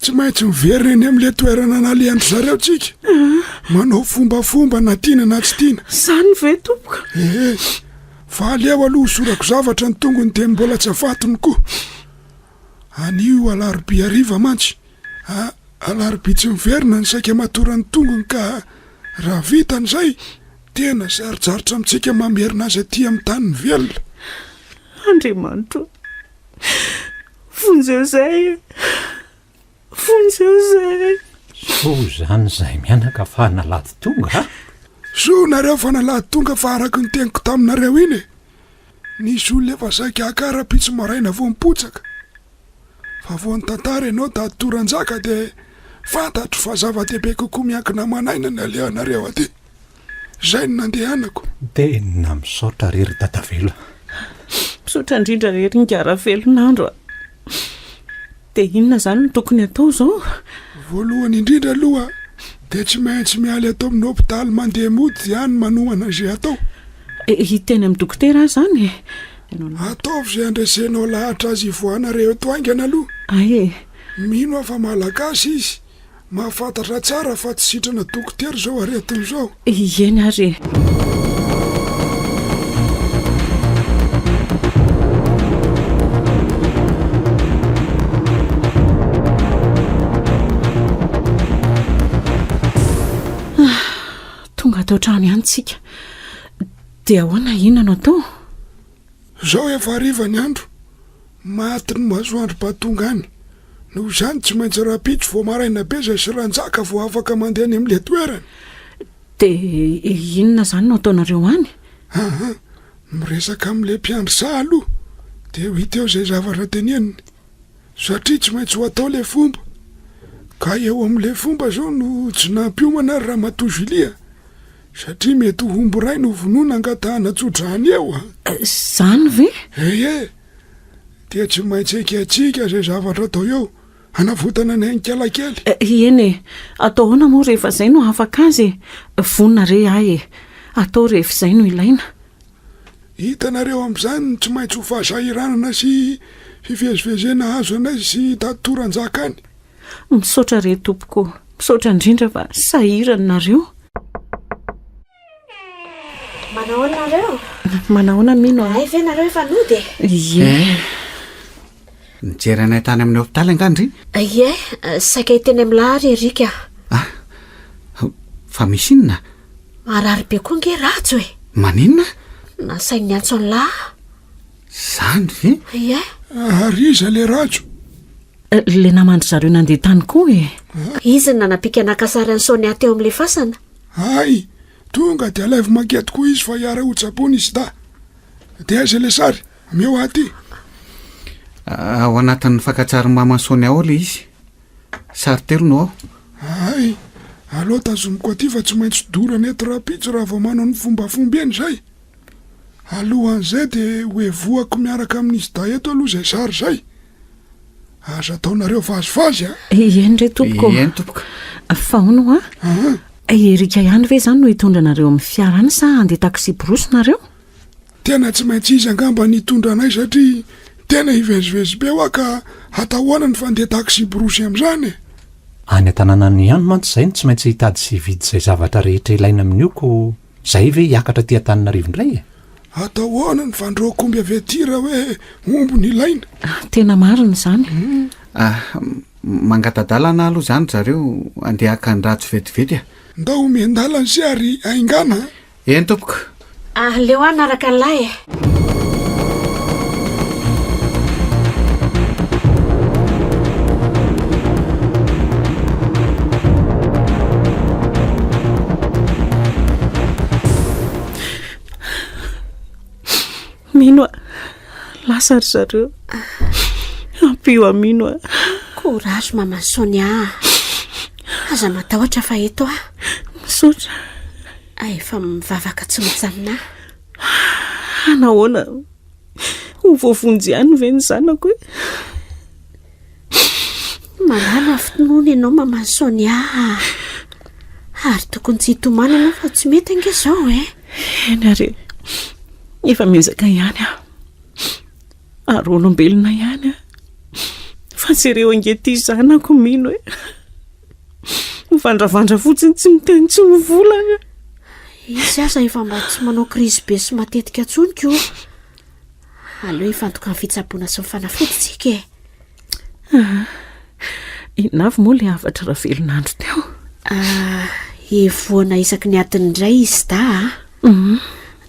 tsy maintsy miverina eny amin'le toerana naleandro zareo tsika manao fombafomba na tiana na tsy tiana zany ve tompoka fa aleo aloha sorako zavatra ny tongony dia mbola tsy afatony koa anio alarobia ariva mantsy alarobia tsy miverina ny saika matorany tongony ka raha vitan'izay tena sarosarotra amintsika mamerina azy aty amin'ny tany ny velona andriamanitro vonjeo zay so zany zay mianaka fa nalady tonga so nareo fa nalady tonga fa araky ny teniko taminareo iny nisy olona efa saika akara-pitso maraina vo mipotsaka fa vo ny tantara ianao dadatoranjaka dia fantatro fa zava-dehibe kokoa miankina manaina ny alehanareo aty zay ny nandehanako tena misaotra rery dadavelo misaotra indrindra rery ngara velonandro dia inona zany no tokony atao zao voalohany indrindra aloha dia tsy maintsy mialy atao amin'ny hopitaly mandeha mody ihany manohana zay atao hiteny amin'ny dokotera zany ataovy zay andresenao lahatra azy ivoanareo eto aingana aloha mino afa malagasy izy mahafantatra tsara fa tsy sitrana dokotera zao aretiny zao eny ary tonga atao trano ihany tsika dia ahoana inanao tao zao efa ariva ny andro maty ny masoandro-pahatonga any noho izany tsy maintsy rapitso vo maraina be zay sy ranjaka vo afaka mandeha any amin'le toerany dia inona zany no ataonareo any miresaka amin'le mpiandry sa aloha dia ho hiteo zay zavatra teneniny satria tsy maintsy ho atao le fomba ka eo amin'le fomba zao no tsy nampiomana ry raha mato Julia satria mety hombo ray no vonoana angatahana tsodrahany eo zany ve dia tsy maintsy ekatsika zay zavatra atao eo hanavotana ny hainkalakely eny atao hoana moa rehefa zay no afaka azy vonina re ahy atao rehefa zay no ilaina hitanareo amin'izany tsy maintsy ho fahasahiranana sy fivezivezena azo anay sy dadatoranjaka any misaotra re tompoko misaotra indrindra fa sahiranareo manahoana mino ay ve nareo efa nody nijery anay tany amin'ny hopitaly angandry saika hiteny amin'ny lahary erika fa misy inona marary be koa nge ratso maninona nasainy antso ny lahy zany ve ary iza le ratso le namandry zareo nandeha tany koa izy ny nanapika nakasary any Sonia teo amin'le fasana ay tonga dia alaivo mankety koa izy fa hiara hotsapony izy dia aiza le sary meo aty ao anatin'ny fankatsary mama Sonia ao le izy sary telo no ao ay aloha tazomiko aty fa tsy maintsy dorana eto rapitso raha vao manao ny fombafomba eny zay alohan'izay dia hoe voako miaraka amin'izy da eto aloha zay sary zay aza ataonareo vazivazy a eny re tompoko eny tompoka fahono erika ihany ve zany no hitondra anareo amin'ny fiarany sa andeha taksi borosy nareo tena tsy maintsy izy angamba nitondra anay satria tena hivezivezy be hoa ka atahoana ny fandeha taksi borosy amin'izany any an-tanànany ihany mantsy zay no tsy maintsy hitady sy vidy zay zavatra rehetra ilaina amin'ioko zay ve hiakatra ty an-tananarivo indray atahoana ny vandroakomby avetira hoe ombo ny ilaina tena marina zany mangatadalana aloha zany zareo andeha aka ny ratso vetivety nda omendalany sy ary aingana eny tompoka leo any araka nylay mino lasa ry zareo ampio amino courage mama Sonia aza matahotra fa eto misaotra efa mivavaka tsy mitsanina anahoana ho voavonjy ihany ve ny zanako manana fitonoana ianao mama Sonia ary tokony tsy hitomana ianao fa tsy mety ange zao eny are efa miezaka ihany ary olombelona ihany fa tsy ireo angety zanako mino mivandravandra fotsiny tsy miteny tsy mivolana izy aza efa mba tsy manao krizy be sy matetika tsoniko aleo ifantoka ny fitsaboana sy mifanafoditsika inavy moa le avatra raha velonandro teo evoana isaky ny adiny indray izy da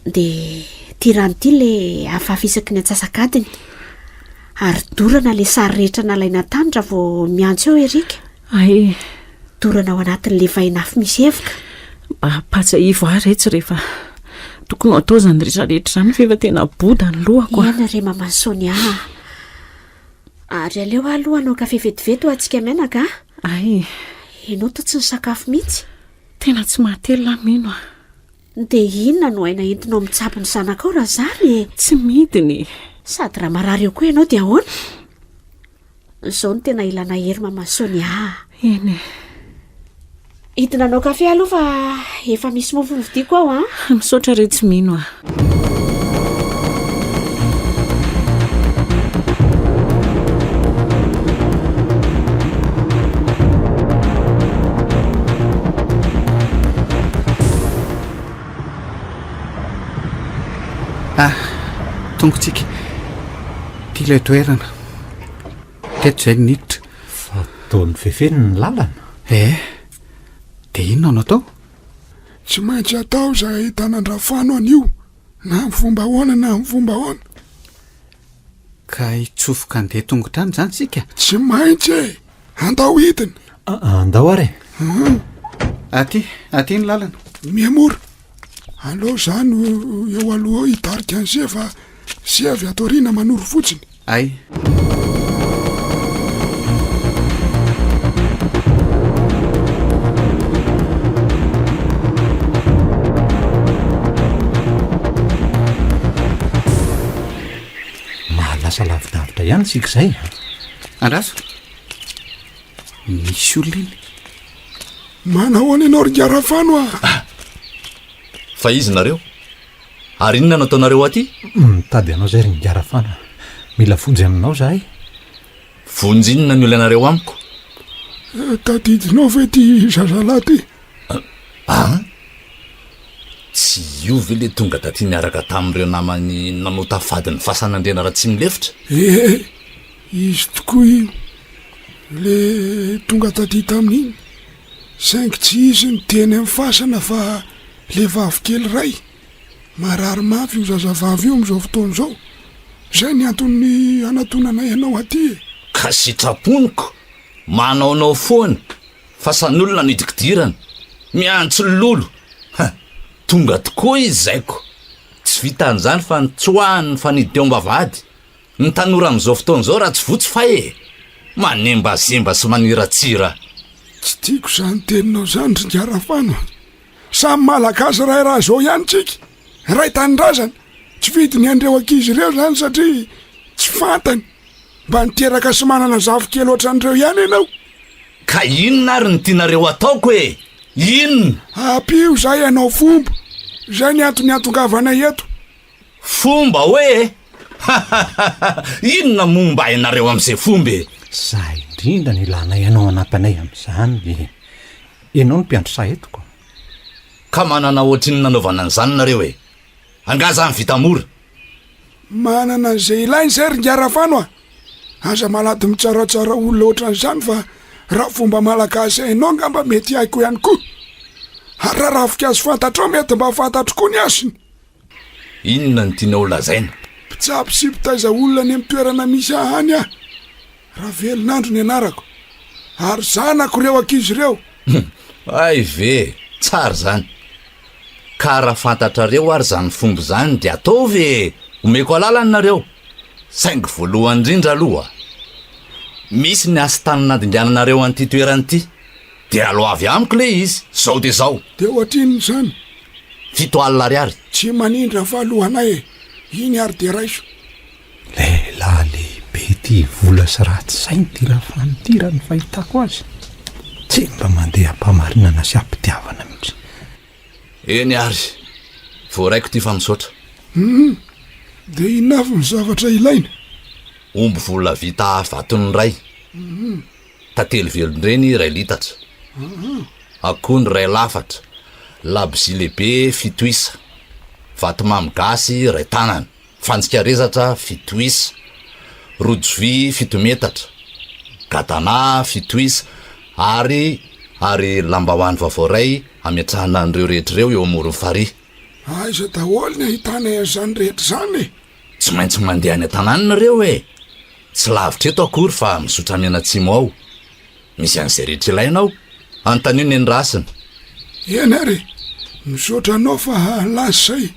dia tirany ity le afafa isaky ny atsasakadiny ary dorana le sary rehetra nalaina tany raha vao miantso eo erika dorana ao anatin'le vainafy misy evoka mba patsa ivo aretsy rehefa tokony ho atao zany rehetrarehetra zany fefa tena boda ny lohako ena re mama Sonia ary aleo aloha anao kafe vetivety ho atsika menaka ianao to tsy ny sakafo mihitsy tena tsy mahatelona mino dia inona no aina entinao mitsapo ny zanakao raha zany tsy midiny sady raha marary eo koa ianao dia ahoana izao no tena ilana hery mama Sonia eny hidina anao kafe aloha fa efa misy mofo novidiako ao misaotra re tsy mino tongotsika ty ilay toerana teto zay niditra fa taony fefeny ny lalana dia inona anao tao tsy maintsy atao zay tanandrafano an'io na amin'ny fomba hoana na amin'ny fomba hoana ka hitsofoka andeha tongotra any zany sika tsy maintsy andao hitiny andao ary aty ny lalana miamora aleo zany eo aloha hitarika ny sefa sy avy atoriana manoro fotsiny mahalasa lavidavitra ihany sika zay andraso misy olona iny manahoana ianao ringarafano fa izy nareo ary inona nataonareo aty mitady anao zay ringarafana mila fonjy aminao zahay vonjy inona ny olanareo amiko tadidinao ve ty zazalahy ty tsy io ve le tonga da tia niaraka tamin'ireo namany nanota fadiny fasan'andrena raha tsy milefitra izy tokoa io le tonga taty tamin'iny saingy tsy izy ny teny amin'ny fasana fa le vavikely ray marary mafy io zazavavy io amin'izao fotoana izao zay ny antony anatonanay ianao aty ka sitraponiko manaonao foana fa san'olona nidikidirana miantso lolo tonga tokoa izy zaiko tsy vitan'izany fa nitsoahany fa nideo ambavady ny tanora amin'izao fotoana izao raha tsy votsy fa manembazemba sy maniratsira tsy tiako zany teninao zany ringarafana samy malagasy raha zao ihany tsika ray tanindrazana tsy vidi ny andreo ankizy ireo zany satria tsy fantany mba niteraka sy manana zavokely ohatran'ireo ihany ianao. Ka inona ary ny tianareo ataoko e? Inona? Apio zay ianao fomba. Zay ny antony antongavana eto. Fomba hoe? Inona momba ianareo amin'izay fomba e? Zah indrindra ny ilana ianao anapanay amin'izany. Ianao ny mpiandrosa etoko. Ka manana ohatriny nanaovana an'izany nareo e? Angaza ny vita mora. Manana an'izay ilainy zay ringarafano a. Aza malady mitsaratsara olona ohatran'izany fa raha fomba malagasy hainao ngamba mety haiko ihany koa. Ary raha ravinkazo fantatrao mety mba fantatro koa ny asiny. Inona ny tianao lazaina? Mpitsapy sy mpitaiza olona ny amin'ny toerana misy ahany ah. Raha velonandro ny anarako. Ary zanako reo ankizy reo. Ay ve, tsara zany. Ka raha fantatrareo ary zany fomba zany dia ataovy e. Omeko alalany nareo. Saingy voalohany indrindra aloha. Misy ny asa tananadingananareo an'ity toerana ity. Dia alo avy amiko le izy. Zao de zao. Dia ohatrin'ny zany. 7 alina ariary. Tsy manindra fa alohanay e. Iny ary de raiso. Lehilahy lehibe ty vola sy ratsy sainy ty raha fanitira ny fahitako azy. Tsy mba mandeha ampamarinana sy ampitiavana mihitsy. Eny ary. Voaraiko ty fa misaotra. Dia inona avy ny zavatra ilaina? Omby vola vita vatony ray. Tantely velon-dreny 2 litatra. Akondro 2 lafatra. Labzy lehibe 7 isa. Vatomamy gasy 2 tanana. Fantsika rezatra 7 isa. Rojo vy 7 metatra. Gadana 7 isa. Ary lambahoany vavoray ametrahana an'ireo rehetrareo eo amoron'ny farihy. Aiza daholo ny ahitanay an'izany rehetra zany e. Tsy maintsy mandeha any an-tanàna nareo e. Tsy lavitra eto akory fa misotra miana atsimo ao. Misy an'izay rehetra ilainao. Antanio ny rasiny. Eny ary, misotra anao fa lazy zay.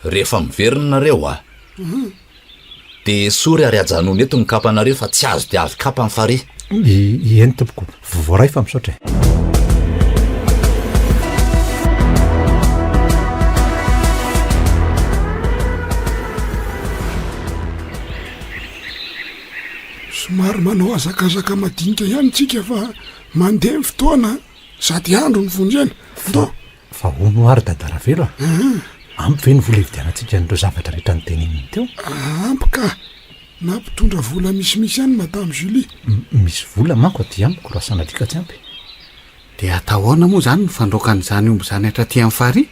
Rehefa miverina nareo a. De sory ary ajanony eto ny kapanareo fa tsy azo dia avy kapa ny farihy. Eny tompoko, voaray fa misaotra e. Somary manao azakazaka madinika ihany tsika fa mandeha ny fotoana sady andro ny vonjena. Fa ono ary dadaravelo a. Ampy ve ny vola hividianantsika n'ireo zavatra rehetra ny tenininy teo? Ampy ka. Nampitondra vola misimisy ihany Madame Julie. Misy vola manko aty amiko raha sanadika tsy ampy. Dia atahoana moa zany ny fandroakan'izany omby zany hatraty amin'ny farihy?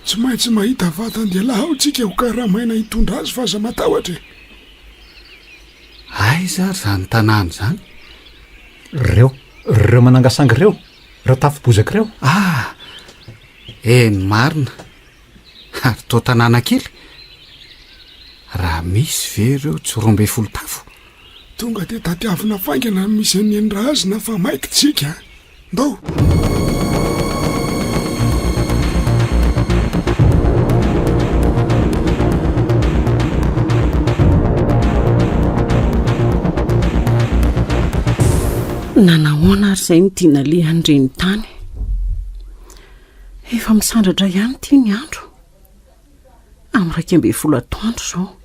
Tsy maintsy mahita vatan-dehilahy ao tsika ho karamaina hitondra azy fa aza matahotra e. Aiza zany tanàna zany? Reo manangasangy reo tafibozaka reo. Eny marina. Ary to tanàna kely. Raha misy ve reo tsy 12 tafo. Tonga dia tatiavina faingana misy an'endra azy na fa maiky tsika. Ndao. Nanahoana ary izay ny tiana lehany reny tany. Efa misandratra ihany ty ny andro. Amin'ny 12 atoandro zao.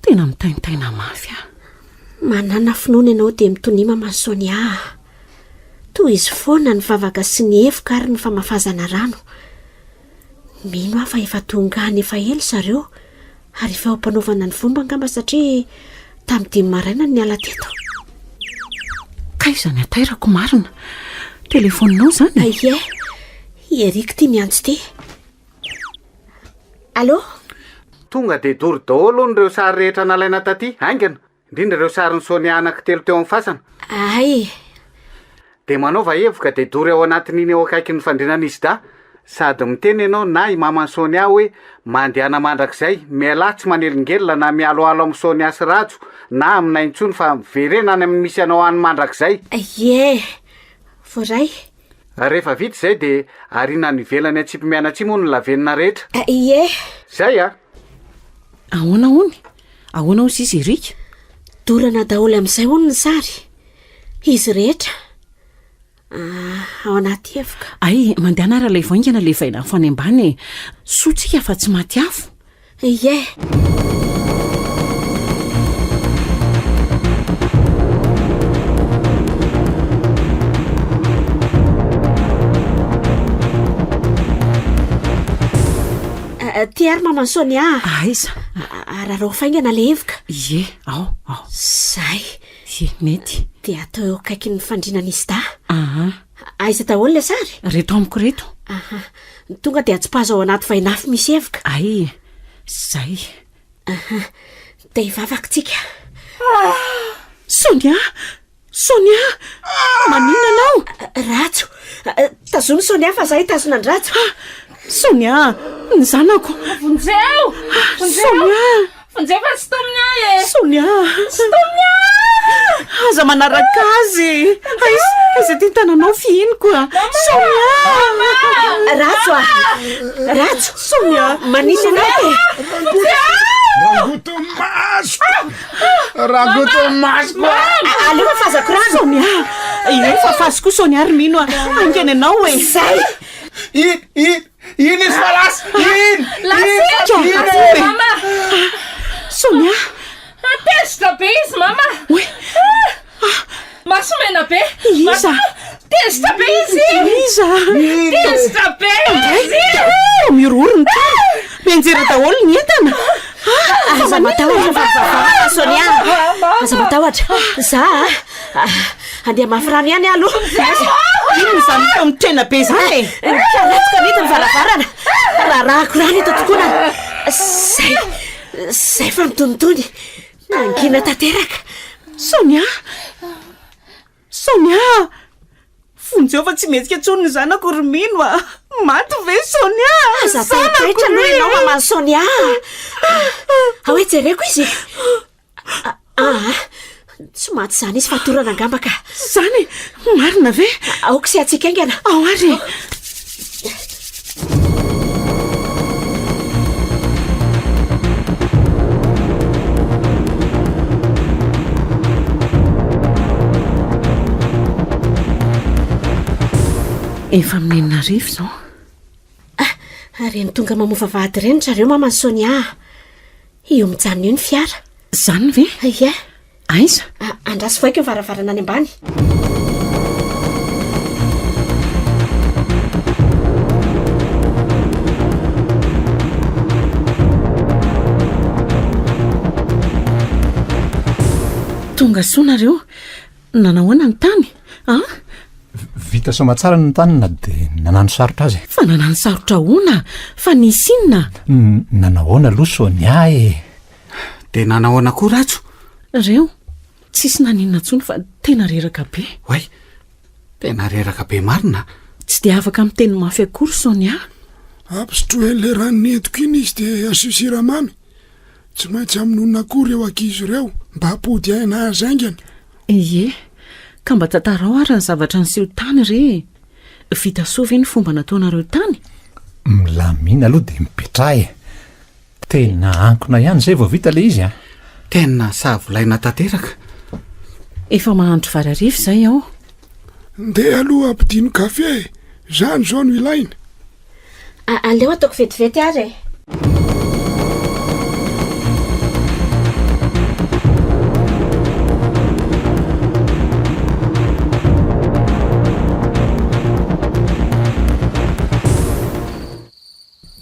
Tena mitaintaina mafy ah. Manana finoana ianao dia mitonima Sonia. Toy izy foana ny vavaka sy ny efoka ary ny famafazana rano. Mino aho fa efa tonga any efa ela zareo ary efa hampanovana ny fomba angamba satria tamin'ny 5 maraina ny ala teto. Kaizany atairako marina. Telefoninao zany? Ie. Eriky ty miantso ty. Allô? Tonga de dory daholo n'ireo sary rehetra nalaina taty, haingana. Indrindra ireo sarin'ny Sonia anankitelo teo amin'ny fasana. Ay. De manaova hevoka de dory ao anatin'iny eo akaiky ny fandrinan'izy da. Sady miteny ianao na i maman'ny Sonia hoe mandehana mandrakizay, mialahy tsy manelingelina na mialoalo amin'ny Sonia sy Rajo na aminay intsony fa miverena any amin'ny misy anao any mandrakizay. Ie. Voray. Rehefa vita zay de arina ny velany atsipy mianatsy moa ny lavenina rehetra. Ie. Zay a. Ahoana hony? Ahoana hozy izy Erika? Dorana daholo amin'izay hony ny sary. Izy rehetra. Ao anaty evoka. Ay, mandeha anara ilay vaingana ilay vaina fa any ambany. Sotsika fa tsy maty afo. Ie. ty ary mamany Sonia. Aiza Ararao faingana le hevoka. ie ao Zay ie mety dia atao eo akaiky ny fandrinan'izy da. aiza daholo le sary. reto amiko reto Tonga dia tsy pazo ao anaty vainafy misy hevoka. ay zay Dia hivavaka tsika. Sonia manina anao. Ratso. Tazony Sonia fa zahay tazona ny ratso. Sonia ny zanako. Vonjeo Sonia fa tsy tomina e. Sonia aza manaraka azy. Aiza ty tananao fihiniko Sonia. Ratso Sonia manisy anao. Ragoto masoko. Aleo fazako rano. Sonia io fa fasiko Sonia ary mino angeny anao e. Zay Iny izy fa lasy. Mama Sonia tezitra be izy mama. oe Maso mena be. iza Tezitra be izy. Tezitra be izy. mirorony menjera daholo ny entana. aza matahotra Sonia. Aza matahotra. Za andeha mafy rano ihany aloha. ino zany famotrena be zany Karatsika mety ny valavarana. Rahako rano eto tokoa. Zay fa mitonitony. Nangina tanteraka. Sonia vonjeo fa tsy metsika tsony ny zanako romino maty ve Sonia. Aza taitra no ianao mamany Sonia. Hoe jereko izy. Tsy maty zany izy fatorana angamba ka. Zany marina ve aoka sy atsika aingana. ao ary efa amin'ny 9 zao. Reny tonga mamofa vady reny zareo mamany Sonia. Io mijanona io ny fiara. Zany ve Ie. aiza Andraso voaika ny varavarana any ambany. tonga sonareo nanahoana ny tany vita somatsara ny tanina dia nanano sarotra azy fa nanano sarotra ona fa nisy inona nanahoana aloha Sonia e. Dia nanahoana koa Ratso. reo tsisy naninona tsony fa tena reraka be. Hoay tena reraka be marina. tsy dia afaka miteny mafy akory Sonia. Ampisotroele ranony entiko iny izy dia asio siramamy. Tsy maintsy amin'onona akory eo ankizy ireo mba hampody aina azy aingana. Ie ka mba tantarao ary ny zavatra niseho tany re. Vita soa ve ny fomba nataonareo tany? Milamina aloha dia mipetrahy tena ankona ihany zay vao vita le izy Tena savolaina tanteraka. Efa mahandro vary arivo zay ao. Ndeha aloha ampidino kafe. Zany zao no ilaina. Aleo ataoko vetivety ary.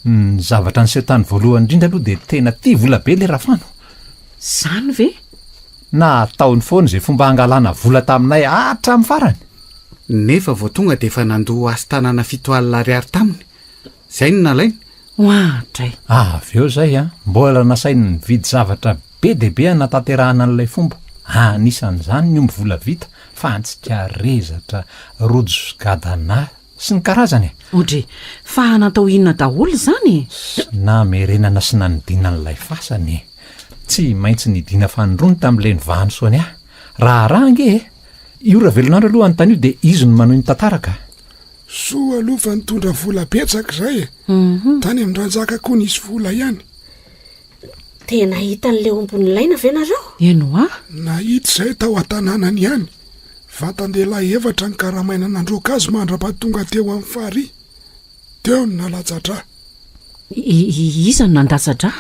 ny zavatra niseho tany voalohany indrindra aloha dia tena tia vola be le rafano. Zany ve na ataony foana izay fomba hangalana vola taminay hatramin'ny farany. Nefa vao tonga dia efa nandoa asa tanana 7 ariary taminy. Zay no nalainy. hoatray avy eo zay mbola nasainy ny vidy zavatra be dia be natanterahana an'ilay fomba anisan'izany ny omby vola vita fantsika rezatra rojo gadana sy ny karazany odre fa natao inona daholo zany na merenana sy nanidina n'ilay fasany tsy maintsy nidina fanondrony tamin'ilay nivahany Sonia raha ange io ravelonandro aloha anytany io dia izy no manohy ny tantaraka. Soa aloha fa nitondra vola betsaka zay tany amin'ranjaka koa nisy vola ihany. Tena hita n'le ombony laina ve nareo? eno Nahita zay tao an-tanànany ihany. Vatan-dehilahy efatra ny karamaina nandroaka azy mandra-pahatonga teo amin'ny fary. Teo ny nalatsatra. iza no nandatsatra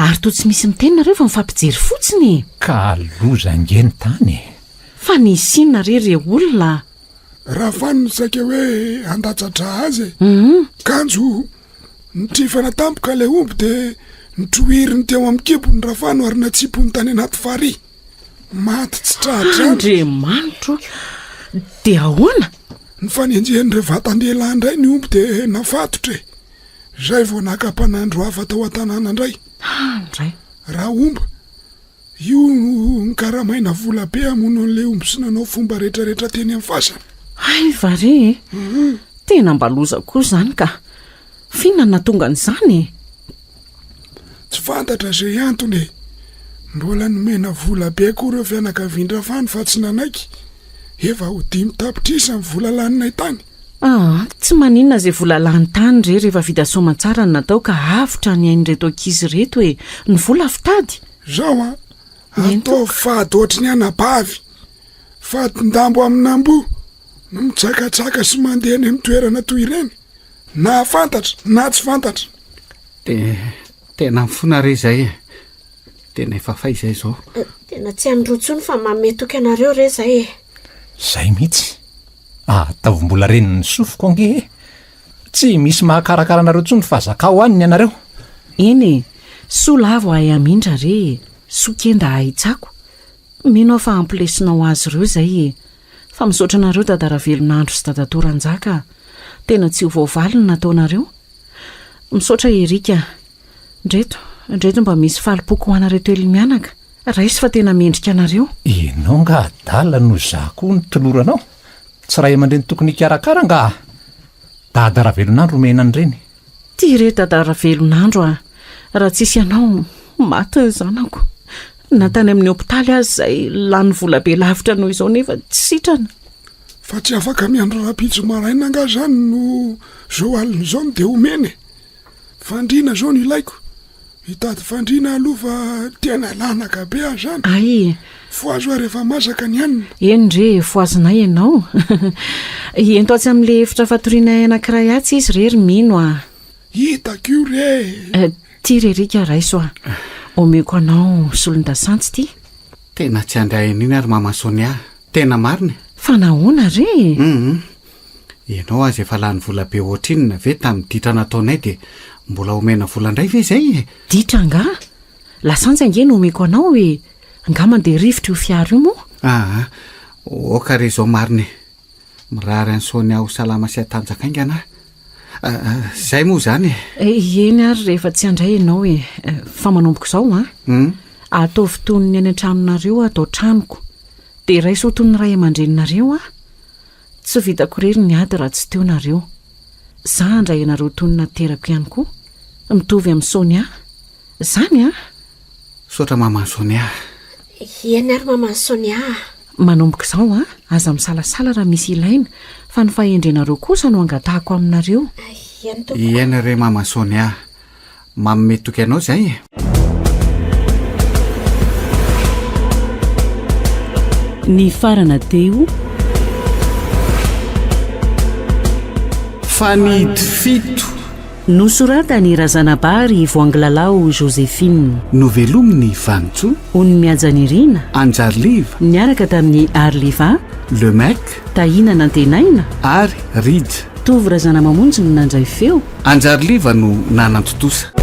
ary to tsy misy miteny nareo fa mifampijery fotsiny ka loza angeny tany fa nisy inona re olona. Raha fanony saika hoe andatsatra azy kanjo nitrifana tampoka le omby de nitroheriny teo amin'ny kepony rafano ary natsipony tany anaty fary maty tsy tradrandriamanitro de ahoana ny fanenjehany re vatandehilahy indray ny omby de nafatotra zay vao naka-panandro hafa tao an-tanàna indray andray raha omba io nikaramaina vola be amono an'le omby sy nanao fomba rehetrarehetra teny amin'ny fasana ay vare tena mbaloza koa zany ka fihinana tonga n'izany tsy fantatra zay antony mbola nomena vola be koa reo fianakavian-drafany fa tsy nanaiky efa ho dimy tapitrisa ny vola laninay tany tsy maninona zay vola lany tany re rehefa vita somantsara ny natao ka avotra ny ain'reto ankizy reto hoe ny vola fitady zao atao fady ohatry ny anabavy fadindambo amin'ambo no mitsakatsaka sy mandeha ny amin'ny toerana toy ireny na fantatra na tsy fantatra de tena mifona re zay tena efa fay zay zao tena tsy androtsony fa mametoky anareo re zay zay mihitsy tavombola reniny ny sofoko ange tsy misy mahakarakara anareo tsony fa zakao aniny anareo eny sola avo ay amindra re sokenda haitsako mino aho fa ampilesinao azy ireo zay fa misaotra anareo dadara velonandro sy dadatoranjaka tena tsy ho vaovaliny nataonareo misaotra erika ndreto mba misy falipoko ho anareto elimianaka raisy fa tena mendrika anareo enao nga adala no zako ny toloranao tsy raha aman-dreny tokony hikarakara nga dadara velonandro menany reny ty re dadara velonandro raha tsisy ianao maty ny zanako natany amin'ny hopitaly azy zay lany vola be lavitra noho izao nefa tsy sitrana fa tsy afaka miandro rapitso maraina nga zany no zao aliny zao no de omeny fandrina zao no ilaiko hitady fandrina aloha fa tena lanaka be azy zany ay foazo a rehefa masaka ny anina eny re foazonay ianao ento atsy amin'le efitra fatoriana anankiray atsy izy rery mino hitako io re ty rerika raiso omeko anao solondasantsy ty tena tsy andrain'iny ary mamasonia tena mariny fa nahoana re ianao azy efa lany vola be ohatrinina ve tamin'ny ditra nataonay de mbola omena vola indray ve zay ditra nga lasantsy ange no omeko anao hoe angamandeha rivotra io fiary io moa oka re zao mariny mirary any sonia ho salama sy atanjakaingana zay moa zany eny ary rehefa tsy andray ianao hoe fa manomboko zao atao fotoniny any an-tranonareo atao tranoko de ray sotony ray aman-dreninareo tsy vitako rery ny ady raha tsy teonareo za andray anareo tonina terako ihany koa mitovy amin'ny sonia zany sotra mamany sonia eny ary mamany sonia manomboka izao aza misalasala raha misy ilaina fa ny fahendrenareo kosa no angatahako aminareo iena re mamany sonia mamometoky anao zay ny farana teo fanidy fito nosorata ny razanabary voangilalao Joséphine novelominy vantso ony miajanirina anjarliva niaraka tamin'ny Arliva le mec tahina nantenaina ary rija tovy razana mamonjy no nandray feo anjarliva no nanantotosa